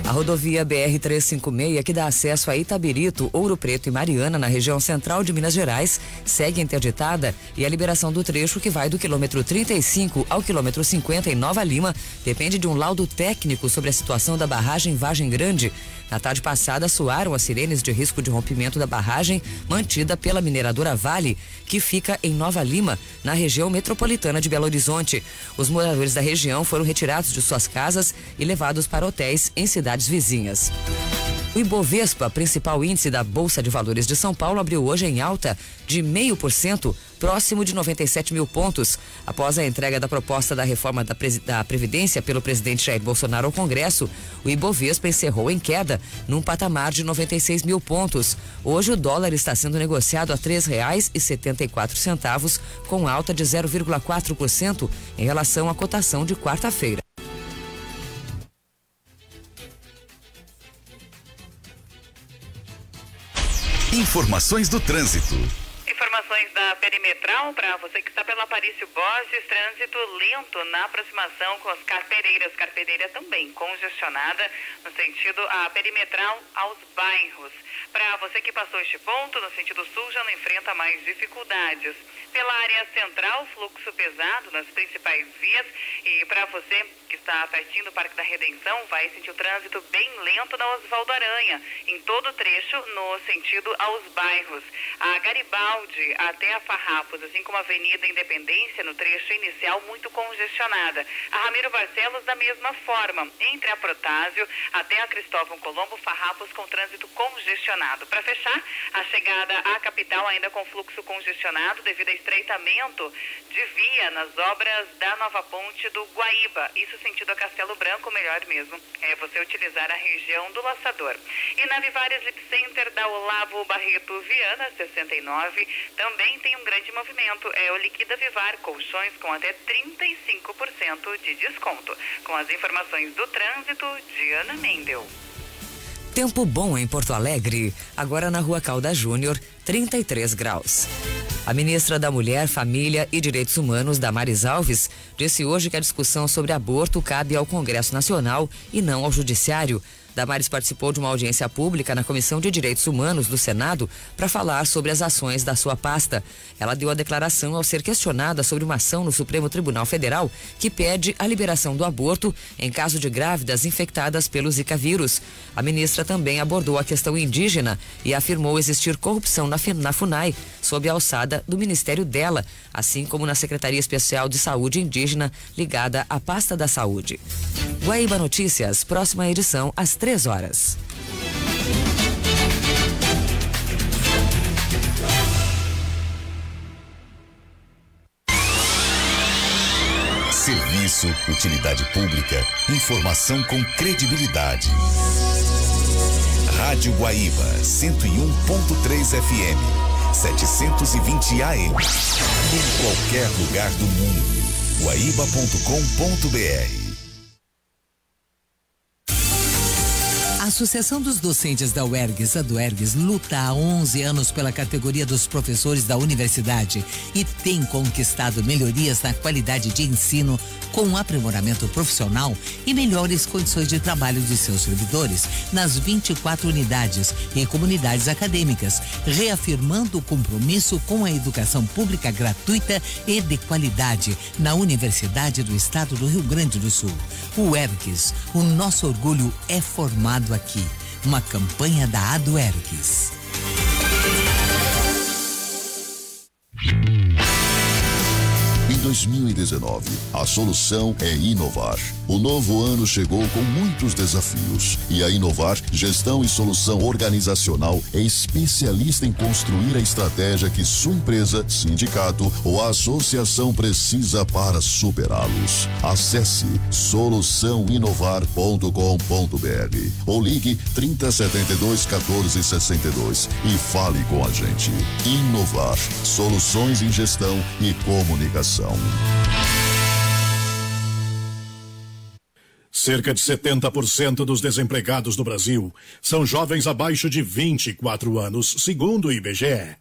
A rodovia BR-356, que dá acesso a Itabirito, Ouro Preto e Mariana, na região central de Minas Gerais, segue interditada e a liberação do trecho que vai do quilômetro 35 ao quilômetro 50 em Nova Lima depende de um laudo técnico sobre a situação da barragem Vargem Grande. Na tarde passada, soaram as sirenes de risco de rompimento da barragem mantida pela mineradora Vale, que fica em Nova Lima, na região metropolitana de Belo Horizonte. Os moradores da região foram retirados de suas casas e levados para hotéis em cidades vizinhas. O Ibovespa, principal índice da Bolsa de Valores de São Paulo, abriu hoje em alta de 0,5%, próximo de 97 mil pontos. Após a entrega da proposta da reforma da Previdência pelo presidente Jair Bolsonaro ao Congresso, o Ibovespa encerrou em queda, num patamar de 96 mil pontos. Hoje o dólar está sendo negociado a R$ 3,74, com alta de 0,4% em relação à cotação de quarta-feira. Informações do trânsito. Informações da Perimetral para você que está pela Aparício Borges, trânsito lento na aproximação com as Carpereiras. Carpereira também congestionada no sentido a Perimetral aos bairros. Para você que passou este ponto, no sentido sul, já não enfrenta mais dificuldades. Pela área central, fluxo pesado nas principais vias. E para você que está pertinho do Parque da Redenção, vai sentir o trânsito bem lento na Osvaldo Aranha, em todo o trecho no sentido aos bairros. A Garibaldi até a Farrapos, assim como a Avenida Independência, no trecho inicial, muito congestionada. A Ramiro Barcelos, da mesma forma, entre a Protásio até a Cristóvão Colombo, Farrapos com trânsito congestionado. Para fechar, a chegada à capital ainda com fluxo congestionado devido a estreitamento de via nas obras da nova ponte do Guaíba. Isso sentido a Castelo Branco, melhor mesmo é você utilizar a região do Laçador. E na Vivares Lip Center da Olavo Barreto Viana, 69, também tem um grande movimento. É o Liquida Vivar, colchões com até 35% de desconto. Com as informações do trânsito, Diana Mendel. Tempo bom em Porto Alegre, agora na Rua Caldas Júnior, 33 graus. A ministra da Mulher, Família e Direitos Humanos, Damares Alves, disse hoje que a discussão sobre aborto cabe ao Congresso Nacional e não ao Judiciário. Damares participou de uma audiência pública na Comissão de Direitos Humanos do Senado para falar sobre as ações da sua pasta. Ela deu a declaração ao ser questionada sobre uma ação no Supremo Tribunal Federal que pede a liberação do aborto em caso de grávidas infectadas pelo Zika vírus. A ministra também abordou a questão indígena e afirmou existir corrupção na FUNAI, sob a alçada do ministério dela, assim como na Secretaria Especial de Saúde Indígena, ligada à pasta da saúde. Guaíba Notícias, próxima edição às 3 horas. Serviço, utilidade pública, informação com credibilidade. Rádio Guaíba, 101.3 FM, 720 AM. Em qualquer lugar do mundo. guaíba.com.br. A Associação dos Docentes da UERGS, a DUERGS, luta há 11 anos pela categoria dos professores da universidade e tem conquistado melhorias na qualidade de ensino com aprimoramento profissional e melhores condições de trabalho de seus servidores nas 24 unidades e comunidades acadêmicas, reafirmando o compromisso com a educação pública gratuita e de qualidade na Universidade do Estado do Rio Grande do Sul. UERGS, o nosso orgulho é formado aqui. Uma campanha da ADUERGS. 2019. A solução é inovar. O novo ano chegou com muitos desafios e a Inovar Gestão e Solução Organizacional é especialista em construir a estratégia que sua empresa, sindicato ou associação precisa para superá-los. Acesse soluçãoinovar.com.br ou ligue 3072 1462 e fale com a gente. Inovar, soluções em gestão e comunicação. Cerca de 70% dos desempregados no Brasil são jovens abaixo de 24 anos, segundo o IBGE.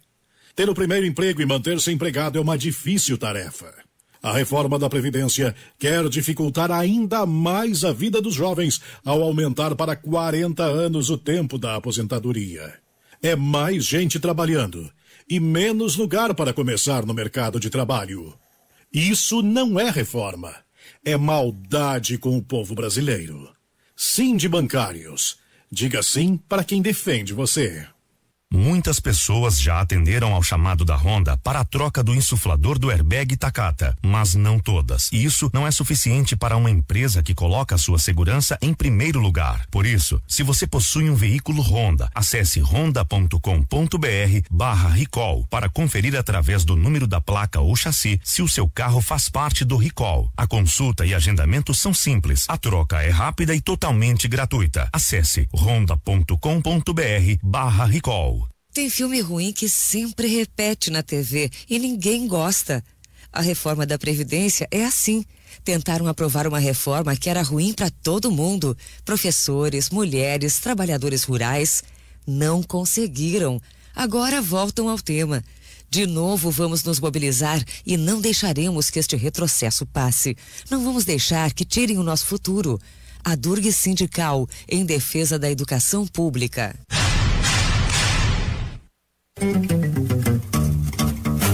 Ter o primeiro emprego e manter-se empregado é uma difícil tarefa. A reforma da Previdência quer dificultar ainda mais a vida dos jovens ao aumentar para 40 anos o tempo da aposentadoria. É mais gente trabalhando e menos lugar para começar no mercado de trabalho. Isso não é reforma. É maldade com o povo brasileiro. Sim de bancários. Diga sim para quem defende você. Muitas pessoas já atenderam ao chamado da Honda para a troca do insuflador do airbag Takata, mas não todas. E isso não é suficiente para uma empresa que coloca a sua segurança em primeiro lugar. Por isso, se você possui um veículo Honda, acesse honda.com.br/recall para conferir através do número da placa ou chassi se o seu carro faz parte do recall. A consulta e agendamento são simples. A troca é rápida e totalmente gratuita. Acesse honda.com.br/recall. Tem filme ruim que sempre repete na TV e ninguém gosta. A reforma da Previdência é assim. Tentaram aprovar uma reforma que era ruim para todo mundo. Professores, mulheres, trabalhadores rurais. Não conseguiram. Agora voltam ao tema. De novo vamos nos mobilizar e não deixaremos que este retrocesso passe. Não vamos deixar que tirem o nosso futuro. A Durg Sindical, em defesa da educação pública.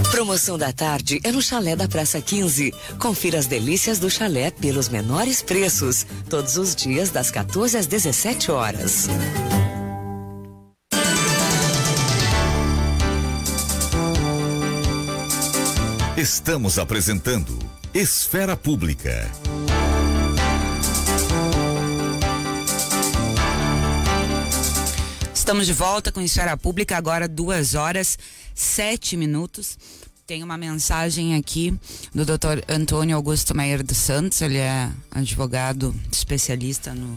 Promoção da tarde é no Chalé da Praça 15. Confira as delícias do chalé pelos menores preços. Todos os dias das 14 às 17 horas. Estamos apresentando Esfera Pública. Estamos de volta com Esfera Pública, agora 2h07. Tem uma mensagem aqui do Dr. Antônio Augusto Maier dos Santos, ele é advogado especialista no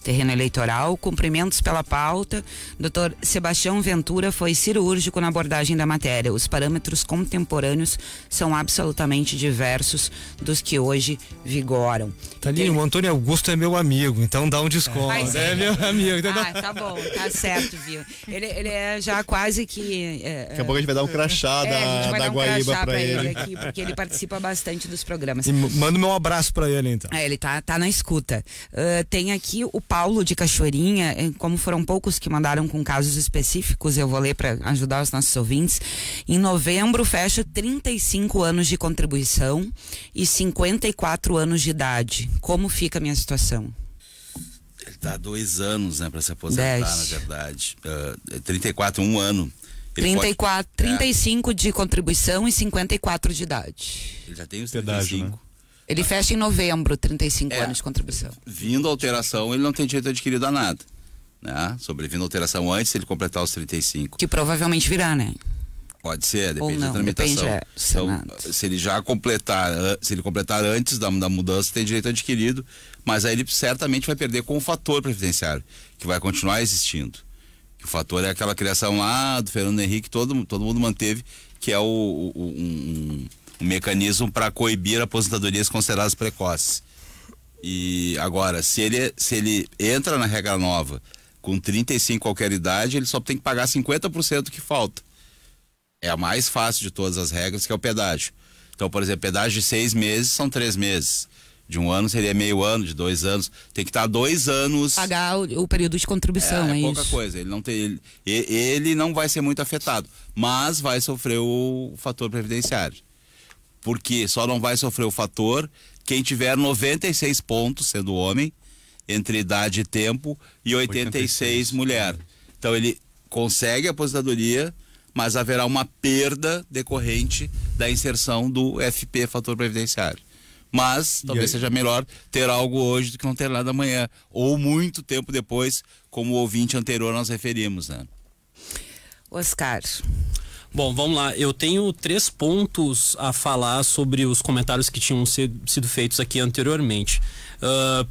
terreno eleitoral. Cumprimentos pela pauta. Dr. Sebastião Ventura foi cirúrgico na abordagem da matéria. Os parâmetros contemporâneos são absolutamente diversos dos que hoje vigoram. Talinho, o Antônio Augusto é meu amigo, então dá um desconto. É meu amigo. Então tá bom, tá certo, viu? Ele é já quase que... Daqui a pouco a gente vai dar um crachá da Guaíba pra ele aqui, porque ele participa bastante dos programas. E manda meu abraço pra ele, então. Ele tá na escuta. Tem aqui o Paulo de Cachoeirinha, como foram poucos que mandaram com casos específicos, eu vou ler para ajudar os nossos ouvintes. Em novembro fecho 35 anos de contribuição e 54 anos de idade. Como fica a minha situação? Ele tá há 2 anos, né, para se aposentar, na verdade. 34, 1 ano. 35 de contribuição e 54 de idade. Ele já tem os 35. Né? Ele fecha em novembro, 35 anos de contribuição. Vindo a alteração, ele não tem direito adquirido a nada. Né? Sobrevindo a alteração antes, ele completar os 35. Que provavelmente virá, né? Pode ser, depende da tramitação. Então, se ele já completar, se ele completar antes da mudança, tem direito adquirido, mas aí ele certamente vai perder com o fator previdenciário, que vai continuar existindo. O fator é aquela criação lá do Fernando Henrique, todo mundo manteve, que é um mecanismo para coibir aposentadorias consideradas precoces. E agora, se ele entra na regra nova com 35 qualquer idade, ele só tem que pagar 50% que falta. É a mais fácil de todas as regras, que é o pedágio. Então, por exemplo, pedágio de 6 meses são 3 meses. De 1 ano seria meio ano, de 2 anos. Tem que estar 2 anos. Pagar o período de contribuição, é pouca isso. coisa. Ele não vai ser muito afetado, mas vai sofrer o fator previdenciário. Porque só não vai sofrer o fator quem tiver 96 pontos, sendo homem, entre idade e tempo, e 86 mulher. Então ele consegue a aposentadoria, mas haverá uma perda decorrente da inserção do FP, fator previdenciário. Mas talvez seja melhor ter algo hoje do que não ter nada amanhã, ou muito tempo depois, como o ouvinte anterior nós referimos, né? Oscar. Bom, vamos lá. Eu tenho 3 pontos a falar sobre os comentários que tinham sido feitos aqui anteriormente.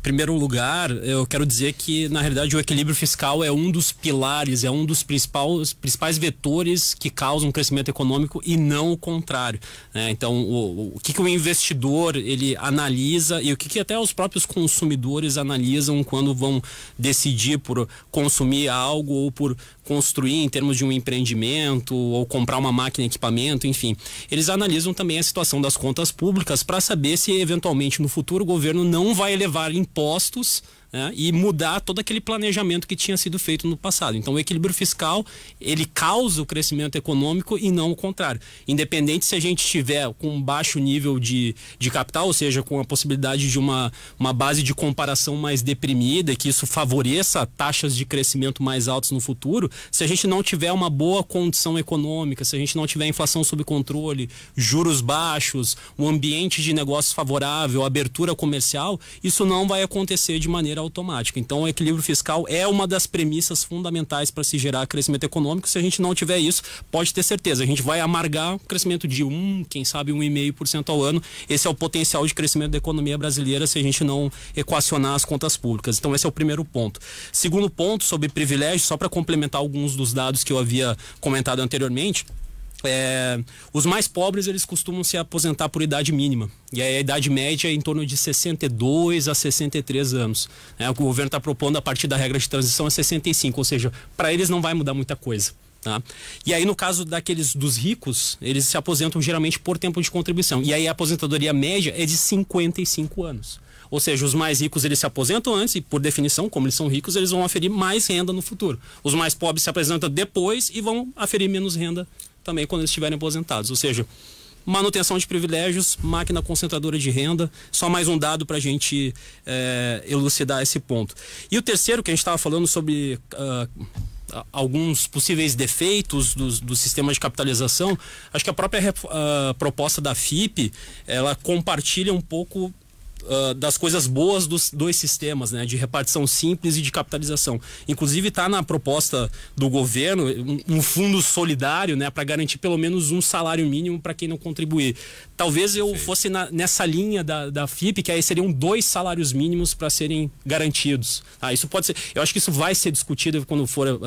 Primeiro lugar, eu quero dizer que, na realidade, o equilíbrio fiscal é um dos pilares, é um dos principais vetores que causam crescimento econômico e não o contrário, né? Então, o que o investidor ele analisa e o que até os próprios consumidores analisam quando vão decidir por consumir algo ou por construir em termos de um empreendimento ou comprar uma máquina, equipamento, enfim. Eles analisam também a situação das contas públicas para saber se eventualmente no futuro o governo não vai elevar impostos, né, e mudar todo aquele planejamento que tinha sido feito no passado. Então o equilíbrio fiscal ele causa o crescimento econômico e não o contrário. Independente se a gente estiver com um baixo nível de capital, ou seja, com a possibilidade de uma base de comparação mais deprimida, que isso favoreça taxas de crescimento mais altas no futuro, se a gente não tiver uma boa condição econômica, se a gente não tiver inflação sob controle, juros baixos, um ambiente de negócios favorável, abertura comercial, isso não vai acontecer de maneira automática. Então o equilíbrio fiscal é uma das premissas fundamentais para se gerar crescimento econômico. Se a gente não tiver isso, pode ter certeza, a gente vai amargar um crescimento de quem sabe 1,5% ao ano. Esse é o potencial de crescimento da economia brasileira se a gente não equacionar as contas públicas. Então esse é o primeiro ponto. Segundo ponto, sobre privilégios, só para complementar alguns dos dados que eu havia comentado anteriormente, os mais pobres eles costumam se aposentar por idade mínima, e a idade média é em torno de 62 a 63 anos, né? O que o governo está propondo a partir da regra de transição é 65, ou seja, para eles não vai mudar muita coisa, tá? E aí no caso dos ricos, eles se aposentam geralmente por tempo de contribuição, e aí a aposentadoria média é de 55 anos. Ou seja, os mais ricos eles se aposentam antes e, por definição, como eles são ricos, eles vão aferir mais renda no futuro. Os mais pobres se apresentam depois e vão aferir menos renda também quando eles estiverem aposentados. Ou seja, manutenção de privilégios, máquina concentradora de renda. Só mais um dado para a gente elucidar esse ponto. E o terceiro, que a gente estava falando sobre alguns possíveis defeitos do sistema de capitalização, acho que a própria proposta da FIP, ela compartilha um pouco das coisas boas dos dois sistemas, né, de repartição simples e de capitalização. Inclusive está na proposta do governo um fundo solidário, né, para garantir pelo menos um salário mínimo para quem não contribuir. Talvez eu fosse nessa linha da FIP, que aí seriam 2 salários mínimos para serem garantidos. Isso pode ser. Eu acho que isso vai ser discutido quando for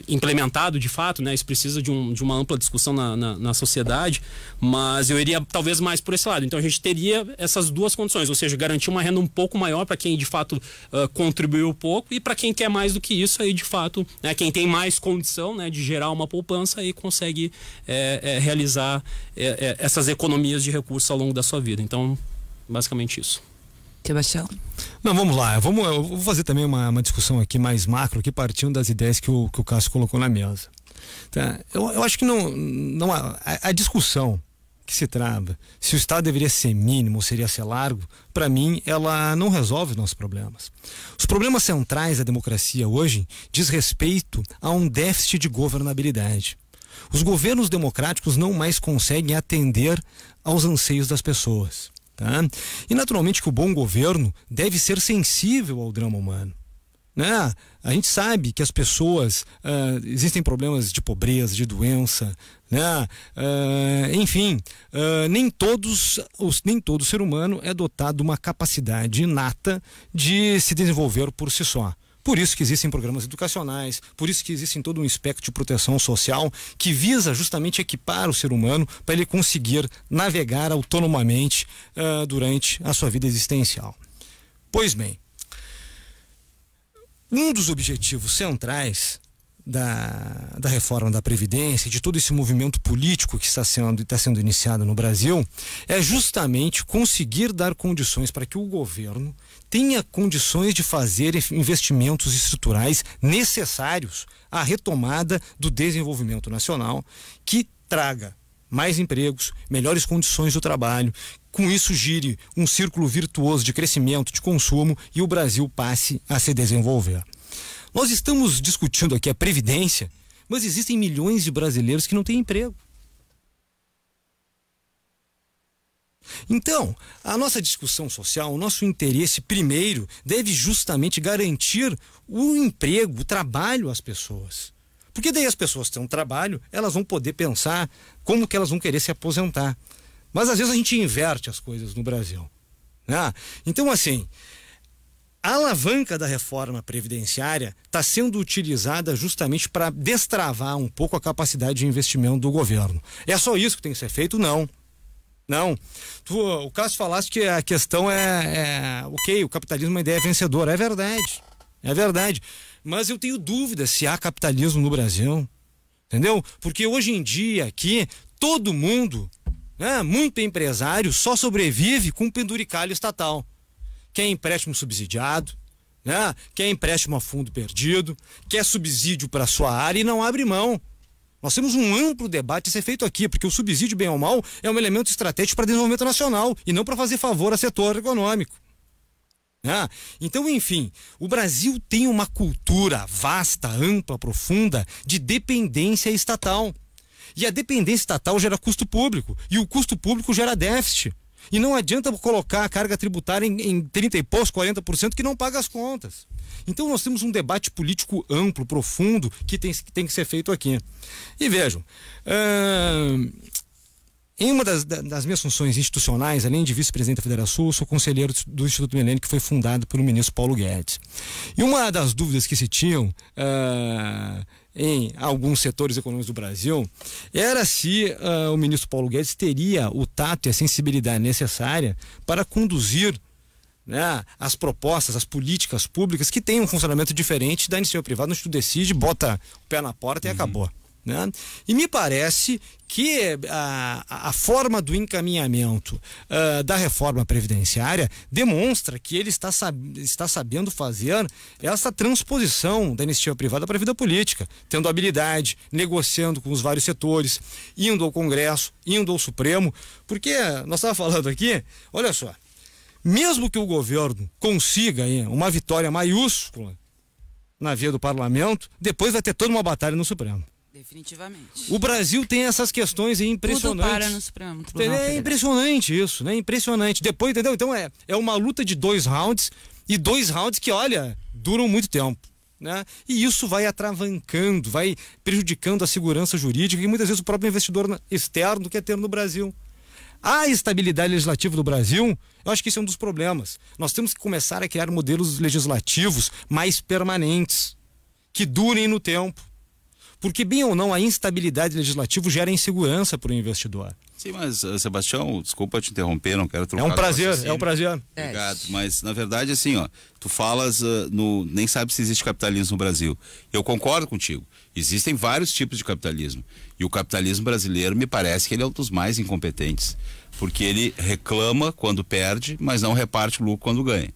implementado de fato, né? Isso precisa de uma ampla discussão na sociedade, mas eu iria talvez mais por esse lado. Então a gente teria essas duas condições, ou seja, garantir uma renda um pouco maior para quem de fato contribuiu pouco, e para quem quer mais do que isso, aí de fato, né, quem tem mais condição, né, de gerar uma poupança, aí consegue realizar essas economias de recursos ao longo da sua vida. Então, basicamente isso. Sebastião? Não, vamos lá. Eu vou fazer também uma discussão aqui mais macro, aqui partindo das ideias que o Cássio colocou na mesa. Tá? Eu acho que não a discussão que se trava, se o Estado deveria ser mínimo ou seria ser largo, para mim ela não resolve os nossos problemas. Os problemas centrais da democracia hoje diz respeito a um déficit de governabilidade. Os governos democráticos não mais conseguem atender aos anseios das pessoas, tá? E naturalmente que o bom governo deve ser sensível ao drama humano, né? A gente sabe que as pessoas, existem problemas de pobreza, de doença, né? Enfim, nem todo ser humano é dotado de uma capacidade inata de se desenvolver por si só. Por isso que existem programas educacionais, por isso que existe todo um espectro de proteção social que visa justamente equipar o ser humano para ele conseguir navegar autonomamente durante a sua vida existencial. Pois bem, um dos objetivos centrais da reforma da Previdência, de todo esse movimento político que está sendo iniciado no Brasil, é justamente conseguir dar condições para que o governo tenha condições de fazer investimentos estruturais necessários à retomada do desenvolvimento nacional, que traga mais empregos, melhores condições do trabalho, com isso gire um círculo virtuoso de crescimento, de consumo, e o Brasil passe a se desenvolver. Nós estamos discutindo aqui a Previdência, Mas existem milhões de brasileiros que não têm emprego. Então, a nossa discussão social, o nosso interesse primeiro deve justamente garantir o emprego, o trabalho às pessoas. Porque daí as pessoas têm um trabalho, elas vão poder pensar como que elas vão querer se aposentar. Mas às vezes a gente inverte as coisas no Brasil, né? Então, assim, a alavanca da reforma previdenciária está sendo utilizada justamente para destravar um pouco a capacidade de investimento do governo. É só isso que tem que ser feito? Não. Não. O Cássio falasse que a questão ok, o capitalismo é uma ideia vencedora. É verdade. É verdade. Mas eu tenho dúvidas se há capitalismo no Brasil. Entendeu? Porque hoje em dia aqui, todo mundo, né, muito empresário, só sobrevive com penduricalho estatal. Quer empréstimo subsidiado, né? Quer empréstimo a fundo perdido, quer subsídio para sua área e não abre mão. Nós temos um amplo debate a ser feito aqui, porque o subsídio, bem ou mal, é um elemento estratégico para desenvolvimento nacional e não para fazer favor ao setor econômico. Então, enfim, o Brasil tem uma cultura vasta, ampla, profunda de dependência estatal. E a dependência estatal gera custo público, e o custo público gera déficit. E não adianta colocar a carga tributária em 30 e poucos, 40% que não paga as contas. Então nós temos um debate político amplo, profundo, que tem que ser feito aqui. E vejam, em uma das minhas funções institucionais, além de vice-presidente da Federação, eu sou conselheiro do Instituto Milênio, que foi fundado pelo ministro Paulo Guedes. E uma das dúvidas que se tinham em alguns setores econômicos do Brasil era se o ministro Paulo Guedes teria o tato e a sensibilidade necessária para conduzir, né, as propostas, as políticas públicas que têm um funcionamento diferente da iniciativa privada, onde tu decide, bota o pé na porta e acabou. Né? E me parece que a forma do encaminhamento da reforma previdenciária demonstra que ele está sabendo fazer essa transposição da iniciativa privada para a vida política, tendo habilidade, negociando com os vários setores, indo ao Congresso, indo ao Supremo, porque nós estávamos falando aqui, olha só, mesmo que o governo consiga aí uma vitória maiúscula na via do parlamento, depois vai ter toda uma batalha no Supremo. Definitivamente. O Brasil tem essas questões impressionantes. Tudo para no Supremo. É impressionante isso, né? Impressionante. Depois, entendeu? Então é uma luta de 2 rounds, e 2 rounds que, olha, duram muito tempo, né? E isso vai atravancando, vai prejudicando a segurança jurídica que muitas vezes o próprio investidor externo quer ter no Brasil. A estabilidade legislativa do Brasil, eu acho que isso é um dos problemas. Nós temos que começar a criar modelos legislativos mais permanentes, que durem no tempo. Porque, bem ou não, a instabilidade legislativa gera insegurança para o investidor. Sim, mas, Sebastião, desculpa te interromper, não quero trocar. É um prazer, é um prazer. Obrigado, mas na verdade, assim, ó, tu falas, nem sabe se existe capitalismo no Brasil. Eu concordo contigo, existem vários tipos de capitalismo, e o capitalismo brasileiro me parece que ele é um dos mais incompetentes, porque ele reclama quando perde, mas não reparte o lucro quando ganha.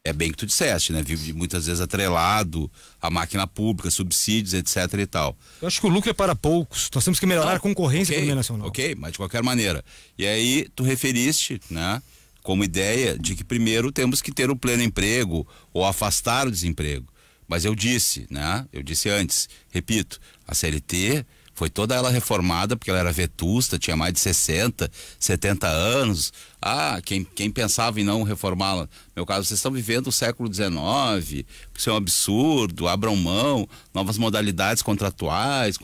É bem que tu disseste, né? Vive muitas vezes atrelado à máquina pública, subsídios, etc e tal. Eu acho que o lucro é para poucos. Nós temos que melhorar a concorrência econômica nacional. Ok, mas de qualquer maneira. E aí tu referiste, né, como ideia de que primeiro temos que ter o pleno emprego ou afastar o desemprego. Mas eu disse, né? Eu disse antes, repito, a CLT foi toda ela reformada porque ela era vetusta, tinha mais de 60, 70 anos. Quem pensava em não reformá-la? No meu caso, vocês estão vivendo o século XIX, isso é um absurdo, abram mão, novas modalidades contratuais,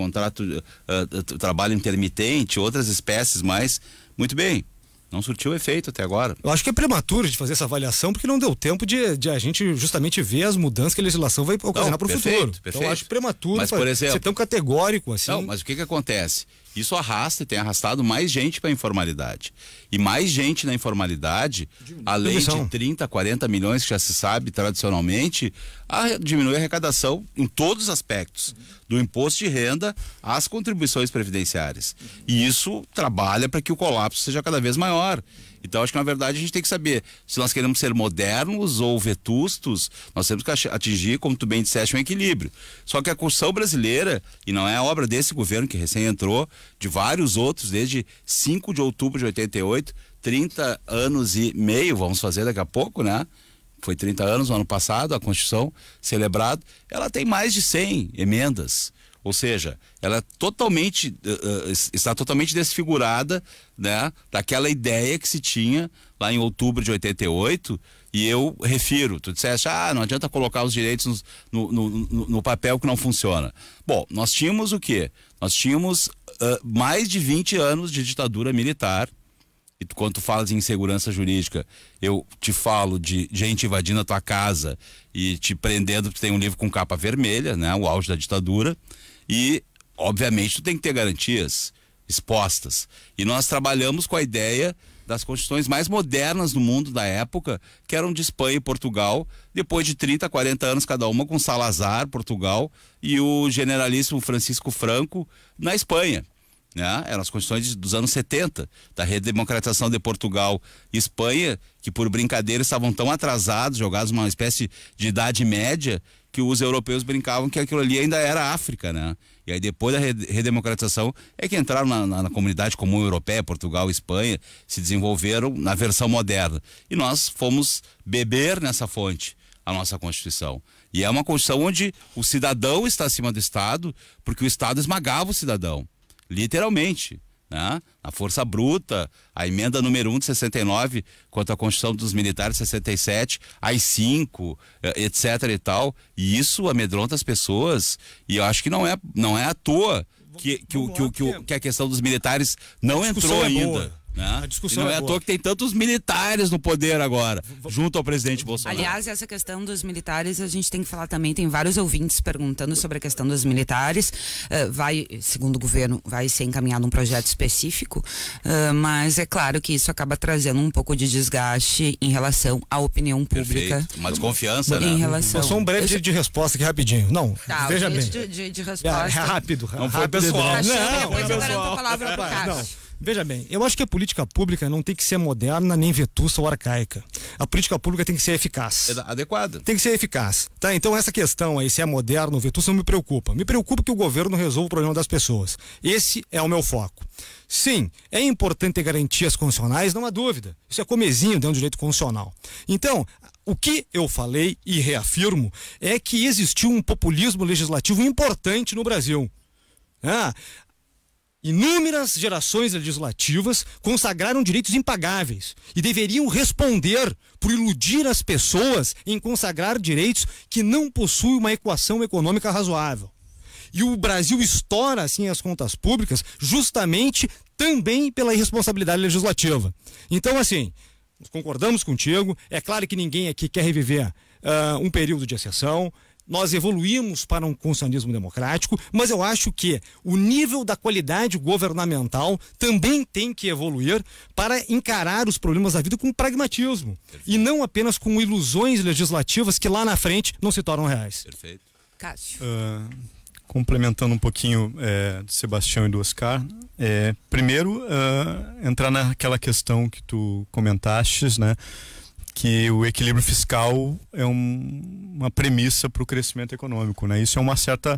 trabalho intermitente, outras espécies mais. Muito bem. Não surtiu efeito até agora. Eu acho que é prematuro de fazer essa avaliação, porque não deu tempo de a gente justamente ver as mudanças que a legislação vai ocasionar para o futuro. Então eu acho prematuro, mas, por exemplo, ser tão categórico assim. Não, mas o que acontece? Isso arrasta e tem arrastado mais gente para a informalidade. E mais gente na informalidade, além de 30, 40 milhões que já se sabe tradicionalmente, diminui a arrecadação em todos os aspectos, do imposto de renda às contribuições previdenciárias. E isso trabalha para que o colapso seja cada vez maior. Então, acho que na verdade a gente tem que saber se nós queremos ser modernos ou vetustos, nós temos que atingir, como tu bem disseste, um equilíbrio. Só que a Constituição brasileira, e não é a obra desse governo que recém entrou, de vários outros, desde 5 de outubro de 88, 30 anos e meio, vamos fazer daqui a pouco, né? Foi 30 anos no ano passado, a Constituição celebrado, ela tem mais de 100 emendas. Ou seja, ela está totalmente desfigurada, né, daquela ideia que se tinha lá em outubro de 88, e eu refiro, tu disseste, não adianta colocar os direitos no papel que não funciona. Bom, nós tínhamos o quê? Nós tínhamos mais de 20 anos de ditadura militar. E quando tu falas em insegurança jurídica, eu te falo de gente invadindo a tua casa e te prendendo, tu tem um livro com capa vermelha, né? O auge da ditadura. E, obviamente, tu tem que ter garantias expostas. E nós trabalhamos com a ideia das constituições mais modernas do mundo da época, que eram de Espanha e Portugal, depois de 30, 40 anos cada uma, com Salazar, Portugal, e o generalíssimo Francisco Franco na Espanha. Né? Eram as constituições dos anos 70, da redemocratização de Portugal e Espanha, que por brincadeira estavam tão atrasados, jogados numa espécie de idade média, que os europeus brincavam que aquilo ali ainda era África, né? E aí depois da redemocratização é que entraram na comunidade comum europeia, Portugal e Espanha, se desenvolveram na versão moderna. E nós fomos beber nessa fonte a nossa Constituição. E é uma Constituição onde o cidadão está acima do Estado, porque o Estado esmagava o cidadão. Literalmente, né? A força bruta, a emenda número 1 de 69, quanto à Constituição dos Militares de 67, AI-5, etc e tal, e isso amedronta as pessoas, e eu acho que não é à toa que a questão dos militares não entrou ainda. Né? A discussão não é à toa que tem tantos militares no poder agora, junto ao presidente Bolsonaro. Aliás, essa questão dos militares, a gente tem que falar também, tem vários ouvintes perguntando sobre a questão dos militares. Segundo o governo, vai ser encaminhado um projeto específico, mas é claro que isso acaba trazendo um pouco de desgaste em relação à opinião pública. Perfeito. Uma desconfiança, em né? relação... Só um breve de resposta aqui rapidinho. Não, veja bem. De resposta. Rápido. Não foi pessoal. Depois eu garanto a palavra pro Cássio. Veja bem, eu acho que a política pública não tem que ser moderna, nem vetusta ou arcaica. A política pública tem que ser eficaz. Adequada. Tem que ser eficaz. Tá? Então essa questão aí, se é moderna ou vetusta, não me preocupa. Me preocupa que o governo resolva o problema das pessoas. Esse é o meu foco. Sim, é importante ter garantias constitucionais, não há dúvida. Isso é comezinho dentro do direito constitucional. Então, o que eu falei e reafirmo é que existiu um populismo legislativo importante no Brasil. Inúmeras gerações legislativas consagraram direitos impagáveis e deveriam responder por iludir as pessoas em consagrar direitos que não possuem uma equação econômica razoável. E o Brasil estoura assim as contas públicas justamente também pela irresponsabilidade legislativa. Então, assim, nós concordamos contigo, é claro que ninguém aqui quer reviver um período de exceção. Nós evoluímos para um constitucionalismo democrático, mas eu acho que o nível da qualidade governamental também tem que evoluir para encarar os problemas da vida com pragmatismo. Perfeito. E não apenas com ilusões legislativas que lá na frente não se tornam reais. Perfeito. Cássio. Complementando um pouquinho de Sebastião e do Oscar, primeiro entrar naquela questão que tu comentaste, né? Que o equilíbrio fiscal é uma premissa para o crescimento econômico, né? Isso é uma certa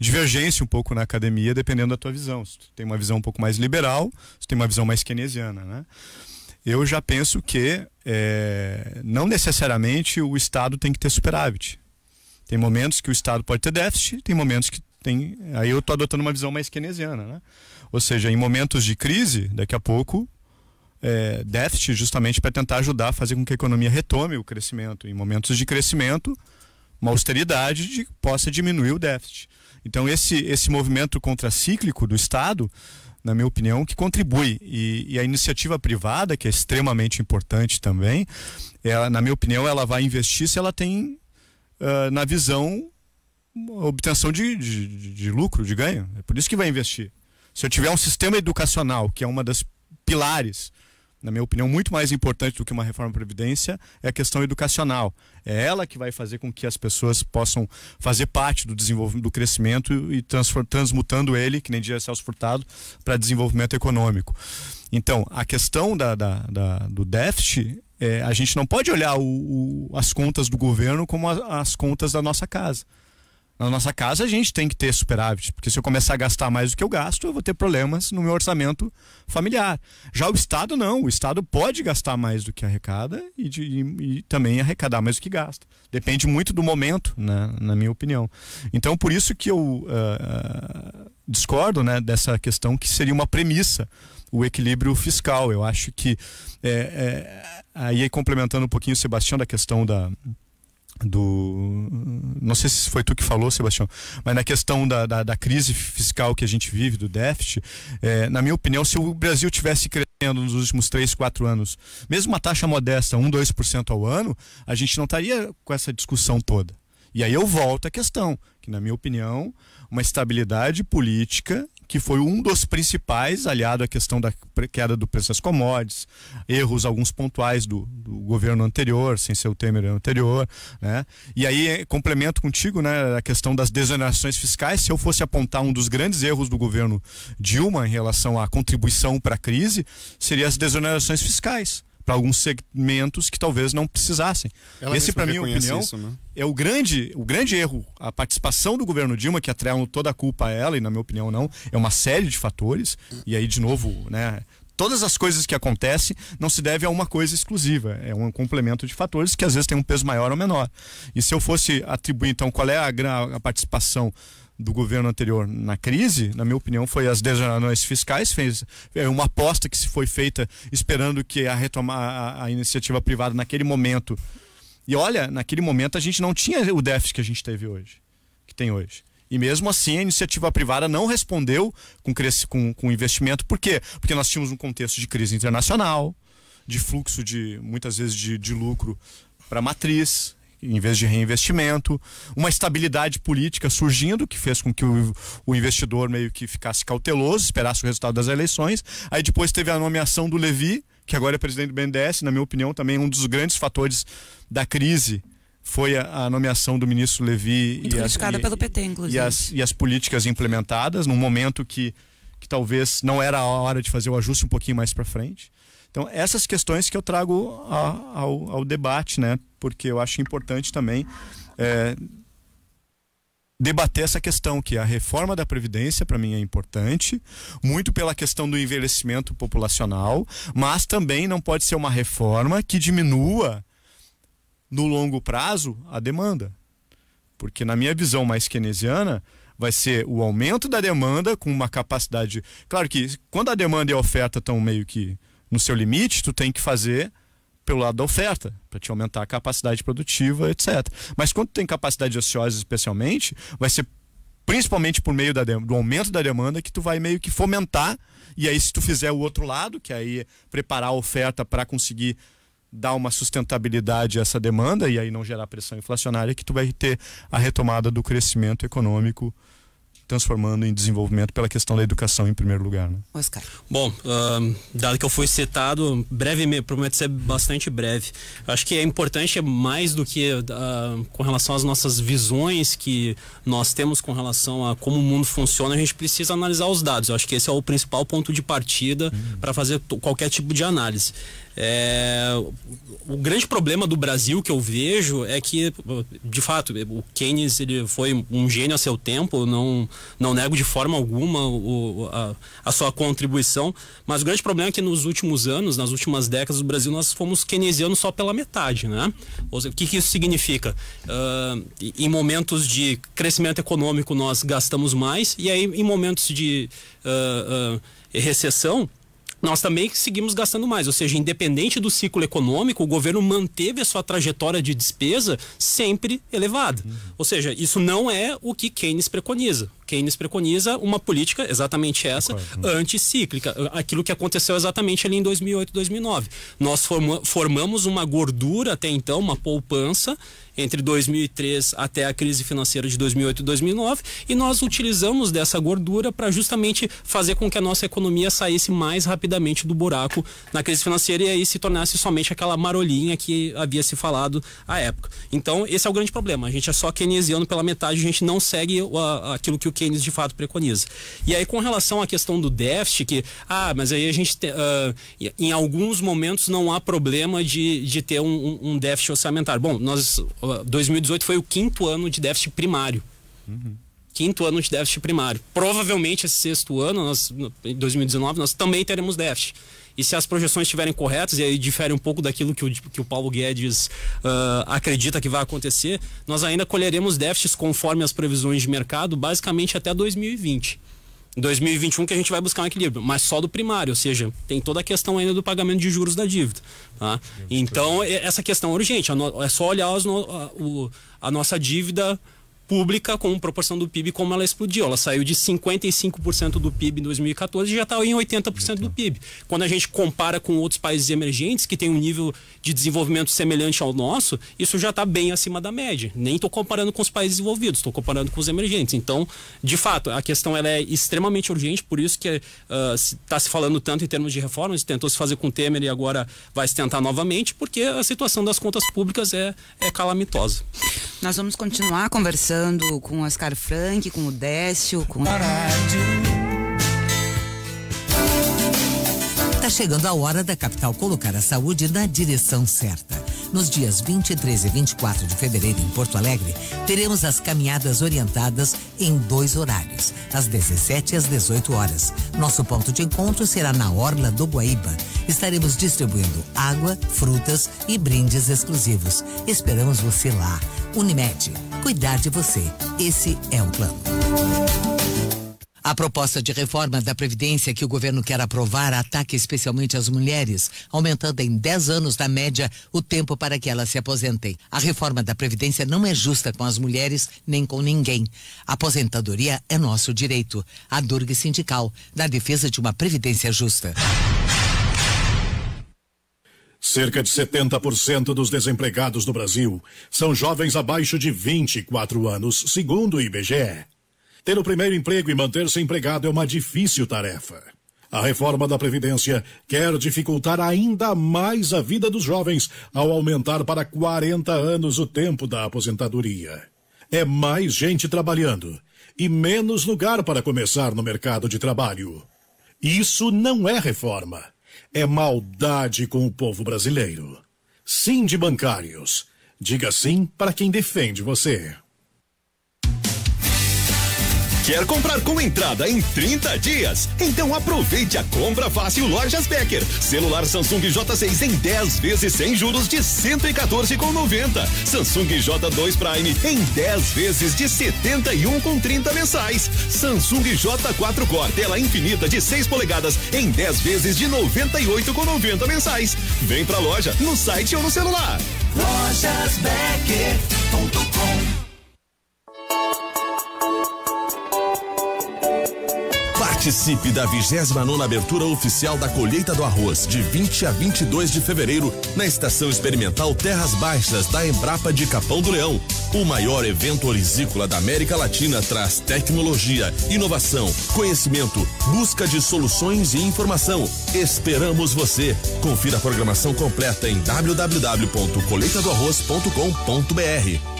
divergência um pouco na academia, dependendo da tua visão. Se tu tem uma visão um pouco mais liberal, se tu tem uma visão mais keynesiana, né? Eu já penso que não necessariamente o Estado tem que ter superávit. Tem momentos que o Estado pode ter déficit, tem momentos que tem... Aí eu estou adotando uma visão mais keynesiana, né? Ou seja, em momentos de crise, daqui a pouco... déficit justamente para tentar ajudar a fazer com que a economia retome o crescimento. Em momentos de crescimento, uma austeridade possa diminuir o déficit. Então esse movimento contracíclico do Estado, na minha opinião, que contribui. E a iniciativa privada, que é extremamente importante também, na minha opinião, ela vai investir se ela tem na visão obtenção de lucro, de ganho. É por isso que vai investir. Se eu tiver um sistema educacional, que é uma das pilares, na minha opinião, muito mais importante do que uma reforma da Previdência, é a questão educacional. É ela que vai fazer com que as pessoas possam fazer parte do desenvolvimento, do crescimento e transmutando ele, que nem dizia Celso Furtado, para desenvolvimento econômico. Então, a questão do déficit, a gente não pode olhar as contas do governo como as contas da nossa casa. Na nossa casa a gente tem que ter superávit, porque se eu começar a gastar mais do que eu gasto, eu vou ter problemas no meu orçamento familiar. Já o Estado não, o Estado pode gastar mais do que arrecada e também arrecadar mais do que gasta. Depende muito do momento, né, na minha opinião. Então, por isso que eu discordo, né, dessa questão que seria uma premissa, o equilíbrio fiscal. Eu acho que, aí complementando um pouquinho o Sebastião da questão não sei se foi tu que falou, Sebastião, mas na questão da crise fiscal que a gente vive, do déficit, na minha opinião, se o Brasil tivesse crescendo nos últimos 3, 4 anos, mesmo uma taxa modesta, 1, 2% ao ano, a gente não estaria com essa discussão toda. E aí eu volto à questão, que na minha opinião, uma estabilidade política que foi um dos principais, aliado à questão da queda do preço das commodities, erros alguns pontuais do governo anterior, sem ser o Temer anterior, né? E aí complemento contigo, né, a questão das desonerações fiscais. Se eu fosse apontar um dos grandes erros do governo Dilma em relação à contribuição para a crise, seria as desonerações fiscais para alguns segmentos que talvez não precisassem. Esse, para minha opinião, isso, né? É o grande erro, a participação do governo Dilma, que atrelam toda a culpa a ela, e na minha opinião não, é uma série de fatores, e aí de novo, né, todas as coisas que acontecem não se deve a uma coisa exclusiva, é um complemento de fatores que às vezes tem um peso maior ou menor. E se eu fosse atribuir então qual é a participação do governo anterior na crise, na minha opinião, foi as desonerações fiscais. Fez uma aposta que se foi feita esperando que a iniciativa privada naquele momento. E olha, naquele momento a gente não tinha o déficit que a gente teve hoje, que tem hoje. E mesmo assim a iniciativa privada não respondeu com investimento. Por quê? Porque nós tínhamos um contexto de crise internacional, de fluxo muitas vezes de lucro para a matriz, em vez de reinvestimento, uma estabilidade política surgindo, que fez com que o investidor meio que ficasse cauteloso, esperasse o resultado das eleições. Aí depois teve a nomeação do Levi, que agora é presidente do BNDES, na minha opinião também um dos grandes fatores da crise foi a nomeação do ministro Levi pelo PT, inclusive. E as políticas implementadas num momento que talvez não era a hora de fazer o ajuste um pouquinho mais para frente. Então, essas questões que eu trago ao debate, né? Porque eu acho importante também debater essa questão, que a reforma da Previdência, para mim, é importante, muito pela questão do envelhecimento populacional, mas também não pode ser uma reforma que diminua, no longo prazo, a demanda. Porque, na minha visão mais keynesiana, vai ser o aumento da demanda com uma capacidade... Claro que, quando a demanda e a oferta estão meio que no seu limite, tu tem que fazer pelo lado da oferta, para te aumentar a capacidade produtiva, etc. Mas quando tu tem capacidade ociosa especialmente, vai ser principalmente por meio do aumento da demanda que tu vai meio que fomentar, e aí se tu fizer o outro lado, que aí é preparar a oferta para conseguir dar uma sustentabilidade a essa demanda e aí não gerar pressão inflacionária, que tu vai ter a retomada do crescimento econômico, transformando em desenvolvimento pela questão da educação em primeiro lugar, né? Oscar. Bom, dado que eu fui citado, prometo ser bastante breve. Acho que é importante mais do que com relação às nossas visões que nós temos com relação a como o mundo funciona, a gente precisa analisar os dados. Eu acho que esse é o principal ponto de partida para fazer qualquer tipo de análise. O grande problema do Brasil que eu vejo é que, de fato, o Keynes ele foi um gênio a seu tempo, não nego de forma alguma a sua contribuição, mas o grande problema é que nos últimos anos, nas últimas décadas do Brasil, nós fomos keynesianos só pela metade, né? O que isso significa? Em momentos de crescimento econômico nós gastamos mais, e aí em momentos de recessão nós também seguimos gastando mais, ou seja, independente do ciclo econômico, o governo manteve a sua trajetória de despesa sempre elevada. Ou seja, isso não é o que Keynes preconiza. Keynes preconiza uma política, exatamente essa, anticíclica. Aquilo que aconteceu exatamente ali em 2008, 2009. Nós formamos uma gordura até então, uma poupança, entre 2003 até a crise financeira de 2008 e 2009, e nós utilizamos dessa gordura para justamente fazer com que a nossa economia saísse mais rapidamente do buraco na crise financeira e aí se tornasse somente aquela marolinha que havia se falado à época. Então, esse é o grande problema. A gente é só keynesiano pela metade, a gente não segue aquilo que o Keynes de fato preconiza. E aí, com relação à questão do déficit, mas aí a gente em alguns momentos não há problema de ter um déficit orçamentário. Bom, 2018 foi o 5º ano de déficit primário Quinto ano de déficit primário. Provavelmente esse sexto ano, em 2019, nós também teremos déficit. E se as projeções estiverem corretas, e aí difere um pouco daquilo que o Paulo Guedes acredita que vai acontecer, nós ainda colheremos déficits conforme as previsões de mercado, basicamente até 2020. Em 2021 que a gente vai buscar um equilíbrio, mas só do primário, ou seja, tem toda a questão ainda do pagamento de juros da dívida. Tá? Então, essa questão é urgente. É só olhar a nossa dívida pública com proporção do PIB, como ela explodiu. Ela saiu de 55% do PIB em 2014 e já está em 80% do PIB. Quando a gente compara com outros países emergentes que têm um nível de desenvolvimento semelhante ao nosso, isso já está bem acima da média. Nem estou comparando com os países desenvolvidos, estou comparando com os emergentes. Então, de fato, a questão ela é extremamente urgente, por isso que está se falando tanto em termos de reformas, tentou se fazer com o Temer e agora vai se tentar novamente, porque a situação das contas públicas é calamitosa. Nós vamos continuar conversando com o Oscar Frank, com o Décio, com Está chegando a hora da capital colocar a saúde na direção certa. Nos dias 23 e 24 de fevereiro, em Porto Alegre, teremos as caminhadas orientadas em 2 horários, às 17 e às 18 horas. Nosso ponto de encontro será na Orla do Guaíba. Estaremos distribuindo água, frutas e brindes exclusivos. Esperamos você lá. Unimed, cuidar de você. Esse é o plano. A proposta de reforma da Previdência que o governo quer aprovar ataca especialmente as mulheres, aumentando em 10 anos na média o tempo para que elas se aposentem. A reforma da Previdência não é justa com as mulheres nem com ninguém. A aposentadoria é nosso direito. A Durga Sindical, na defesa de uma Previdência justa. Cerca de 70% dos desempregados no Brasil são jovens abaixo de 24 anos, segundo o IBGE. Ter o primeiro emprego e manter-se empregado é uma difícil tarefa. A reforma da Previdência quer dificultar ainda mais a vida dos jovens ao aumentar para 40 anos o tempo da aposentadoria. É mais gente trabalhando e menos lugar para começar no mercado de trabalho. Isso não é reforma. É maldade com o povo brasileiro. Sim de bancários. Diga sim para quem defende você. Quer comprar com entrada em 30 dias? Então aproveite a compra fácil Lojas Becker. Celular Samsung J6 em 10 vezes sem juros de R$ 114,90. Samsung J2 Prime em 10 vezes de R$ 71,30 mensais. Samsung J4 Core tela infinita de 6 polegadas em 10 vezes de R$ 98,90 mensais. Vem pra loja, no site ou no celular. lojasbecker.com. Participe da 29ª abertura oficial da colheita do arroz, de 20 a 22 de fevereiro, na Estação Experimental Terras Baixas da Embrapa de Capão do Leão. O maior evento orizícola da América Latina traz tecnologia, inovação, conhecimento, busca de soluções e informação. Esperamos você. Confira a programação completa em www.colheitadoarroz.com.br.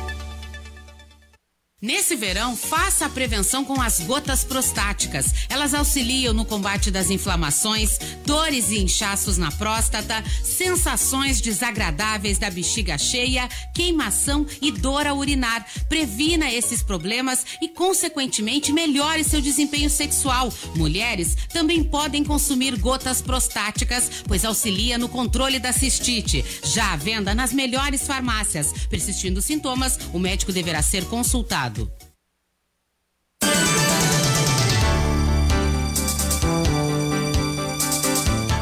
Nesse verão, faça a prevenção com as gotas prostáticas. Elas auxiliam no combate das inflamações, dores e inchaços na próstata, sensações desagradáveis da bexiga cheia, queimação e dor ao urinar. Previna esses problemas e, consequentemente, melhore seu desempenho sexual. Mulheres também podem consumir gotas prostáticas, pois auxilia no controle da cistite. Já à venda nas melhores farmácias. Persistindo os sintomas, o médico deverá ser consultado.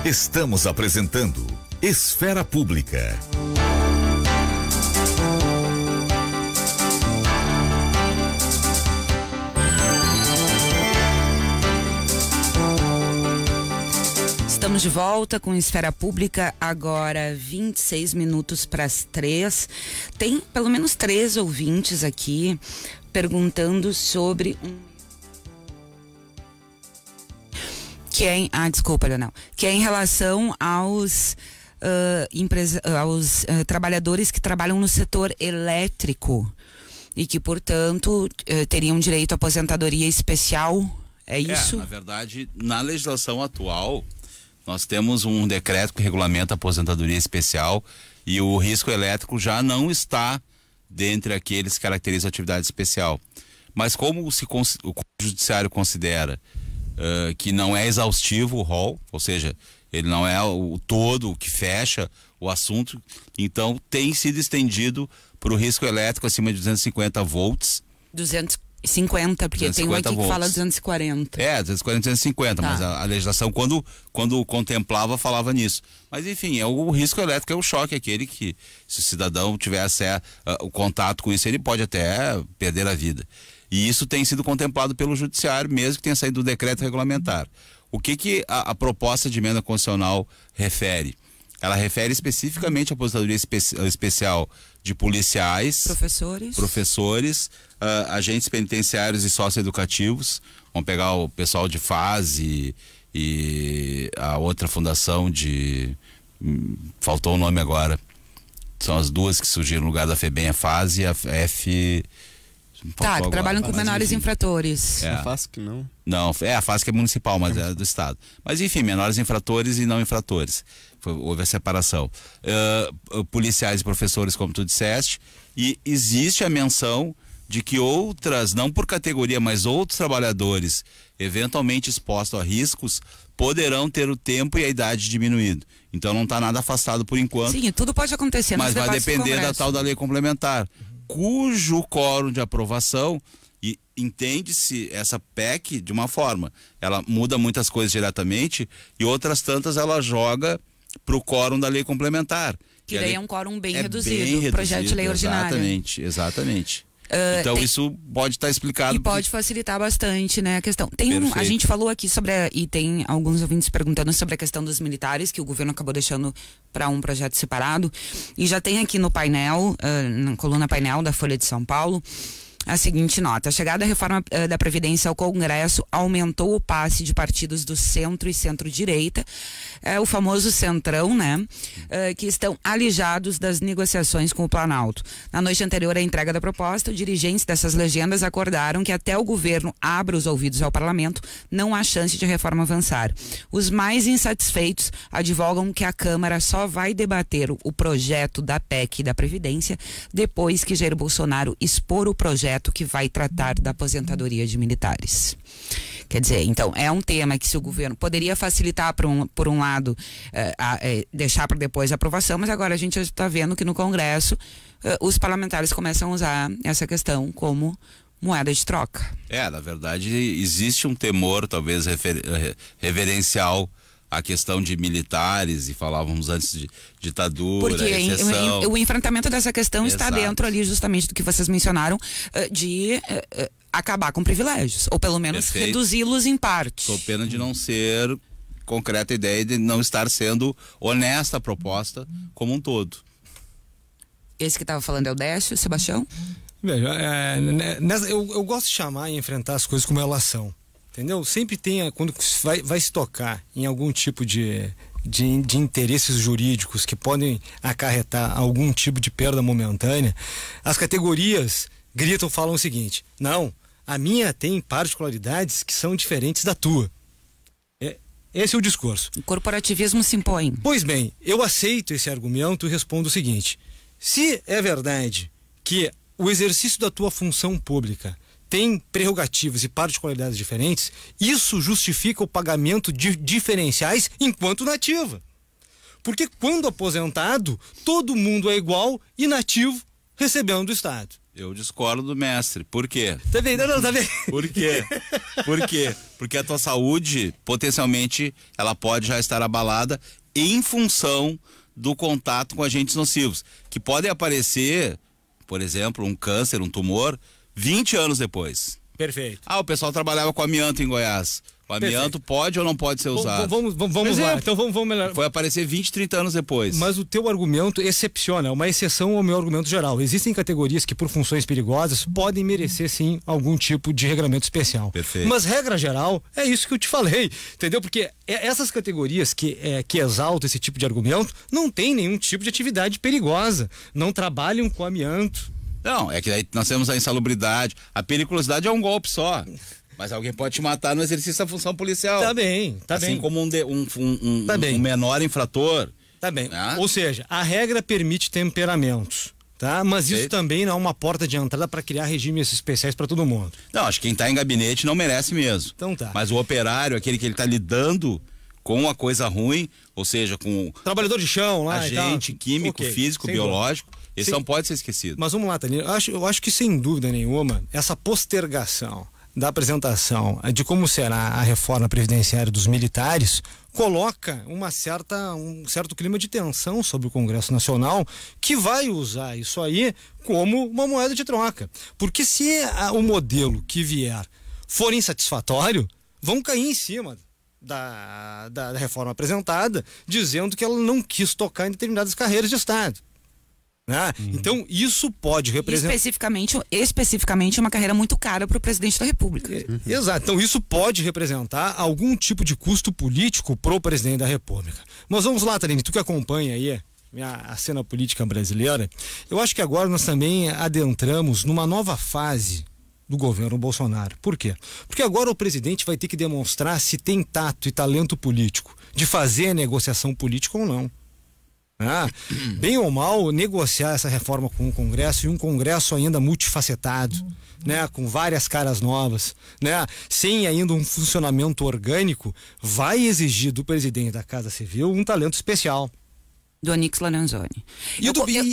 Estamos apresentando Esfera Pública. Estamos de volta com Esfera Pública, agora 26 minutos para as 3. Tem pelo menos 3 ouvintes aqui perguntando sobre desculpa, Leonel, que é em relação aos trabalhadores que trabalham no setor elétrico e que, portanto, teriam direito à aposentadoria especial. É isso? Na verdade, na legislação atual, nós temos um decreto que regulamenta a aposentadoria especial e o risco elétrico já não está dentre aqueles que caracterizam a atividade especial. Mas como o judiciário considera que não é exaustivo o rol, ou seja, ele não é o todo, o que fecha o assunto, então tem sido estendido para o risco elétrico acima de 250 volts. 250, porque 250 tem um aqui volts. Que fala 240. 240, 250, tá. Mas a legislação quando contemplava falava nisso. Mas enfim, o risco elétrico é o choque, aquele que se o cidadão tiver o contato com isso, ele pode até perder a vida. E isso tem sido contemplado pelo judiciário, mesmo que tenha saído do decreto regulamentar. O que a proposta de emenda constitucional refere? Ela refere especificamente à aposentadoria especial de policiais, professores, agentes penitenciários e socioeducativos. Vamos pegar o pessoal de FASE e a outra fundação faltou o nome agora. São as duas que surgiram no lugar da FEBEM, a FASE e a F... Tá, que trabalham com menores infratores. A FASC não? Não, a FASC é municipal, mas é do Estado. Mas enfim, menores infratores e não infratores. Houve a separação. Policiais e professores, como tu disseste, e existe a menção de que outras, não por categoria, mas outros trabalhadores eventualmente expostos a riscos poderão ter o tempo e a idade diminuído. Então não está nada afastado por enquanto. Sim, tudo pode acontecer. Mas vai depender da tal da lei complementar, cujo quórum de aprovação, e entende-se essa PEC de uma forma, ela muda muitas coisas diretamente e outras tantas ela joga para o quórum da lei complementar. Que daí é um quórum bem reduzido, projeto de lei ordinária. Exatamente. Então isso pode estar explicado. E pode facilitar bastante, né, a questão. A gente falou aqui sobre, e tem alguns ouvintes perguntando sobre a questão dos militares, que o governo acabou deixando para um projeto separado. E já tem aqui no painel, na coluna painel da Folha de São Paulo, a seguinte nota: a chegada da reforma da Previdência ao Congresso aumentou o passe de partidos do centro e centro-direita, o famoso centrão, né, que estão alijados das negociações com o Planalto. Na noite anterior à entrega da proposta, dirigentes dessas legendas acordaram que até o governo abra os ouvidos ao parlamento, não há chance de reforma avançar. Os mais insatisfeitos advogam que a Câmara só vai debater o projeto da PEC e da Previdência depois que Jair Bolsonaro expor o projeto que vai tratar da aposentadoria de militares. Quer dizer, então, é um tema que se o governo poderia facilitar por um lado, deixar para depois a aprovação, mas agora a gente está vendo que no Congresso os parlamentares começam a usar essa questão como moeda de troca. Na verdade, existe um temor, talvez reverencial, a questão de militares, e falávamos antes de ditadura, porque o enfrentamento dessa questão está dentro ali justamente do que vocês mencionaram, de acabar com privilégios, ou pelo menos reduzi-los em parte. Sou pena de não ser concreta a ideia de não estar sendo honesta a proposta como um todo. Esse que estava falando é o Décio, Sebastião? Veja, eu gosto de chamar e enfrentar as coisas como elas são. Entendeu? Sempre tem, quando vai se tocar em algum tipo de interesses jurídicos que podem acarretar algum tipo de perda momentânea, as categorias gritam, falam o seguinte: não, a minha tem particularidades que são diferentes da tua. Esse é o discurso. O corporativismo se impõe. Pois bem, eu aceito esse argumento e respondo o seguinte: se é verdade que o exercício da tua função pública tem prerrogativas e particularidades diferentes, isso justifica o pagamento de diferenciais enquanto nativa. Porque quando aposentado, todo mundo é igual e nativo recebendo do Estado. Eu discordo do mestre. Por quê? Tá bem, não, tá bem. Por quê? Por quê? Porque a tua saúde, potencialmente, ela pode já estar abalada em função do contato com agentes nocivos, que podem aparecer, por exemplo, um câncer, um tumor, 20 anos depois. Perfeito. O pessoal trabalhava com amianto em Goiás. O amianto pode ou não pode ser usado? Vamos lá. Então vamos melhorar. Foi aparecer 20, 30 anos depois. Mas o teu argumento excepciona, é uma exceção ao meu argumento geral. Existem categorias que, por funções perigosas, podem merecer, sim, algum tipo de regramento especial. Perfeito. Mas, regra geral, é isso que eu te falei, entendeu? Porque essas categorias que exaltam esse tipo de argumento não têm nenhum tipo de atividade perigosa, não trabalham com amianto. Não, é que aí nós temos a insalubridade. A periculosidade é um golpe só. Mas alguém pode te matar no exercício da função policial. Tá bem, tá bem. Assim como um menor infrator. Tá bem. Ou seja, a regra permite temperamentos. Tá? Mas isso também não é uma porta de entrada para criar regimes especiais para todo mundo. Não, acho que quem está em gabinete não merece mesmo. Então tá. Mas o operário, aquele que ele está lidando com a coisa ruim, ou seja, com trabalhador de chão lá, agente químico, físico, biológico, esse não pode ser esquecido. Mas vamos lá, Tânia, eu acho que sem dúvida nenhuma, essa postergação da apresentação de como será a reforma previdenciária dos militares coloca um certo clima de tensão sobre o Congresso Nacional, que vai usar isso aí como uma moeda de troca. Porque se o modelo que vier for insatisfatório, vão cair em cima da reforma apresentada, dizendo que ela não quis tocar em determinadas carreiras de Estado. Né? Então isso pode representar especificamente uma carreira muito cara para o presidente da República. Exato, então isso pode representar algum tipo de custo político pro presidente da República. Mas vamos lá, Taline, tu que acompanha aí a cena política brasileira, eu acho que agora nós também adentramos numa nova fase do governo Bolsonaro. Por quê? Porque agora o presidente vai ter que demonstrar se tem tato e talento político de fazer a negociação política ou não. Bem ou mal, negociar essa reforma com o Congresso, e um Congresso ainda multifacetado, né, com várias caras novas, né, sem ainda um funcionamento orgânico, vai exigir do presidente da Casa Civil um talento especial. Do Onyx Lorenzoni.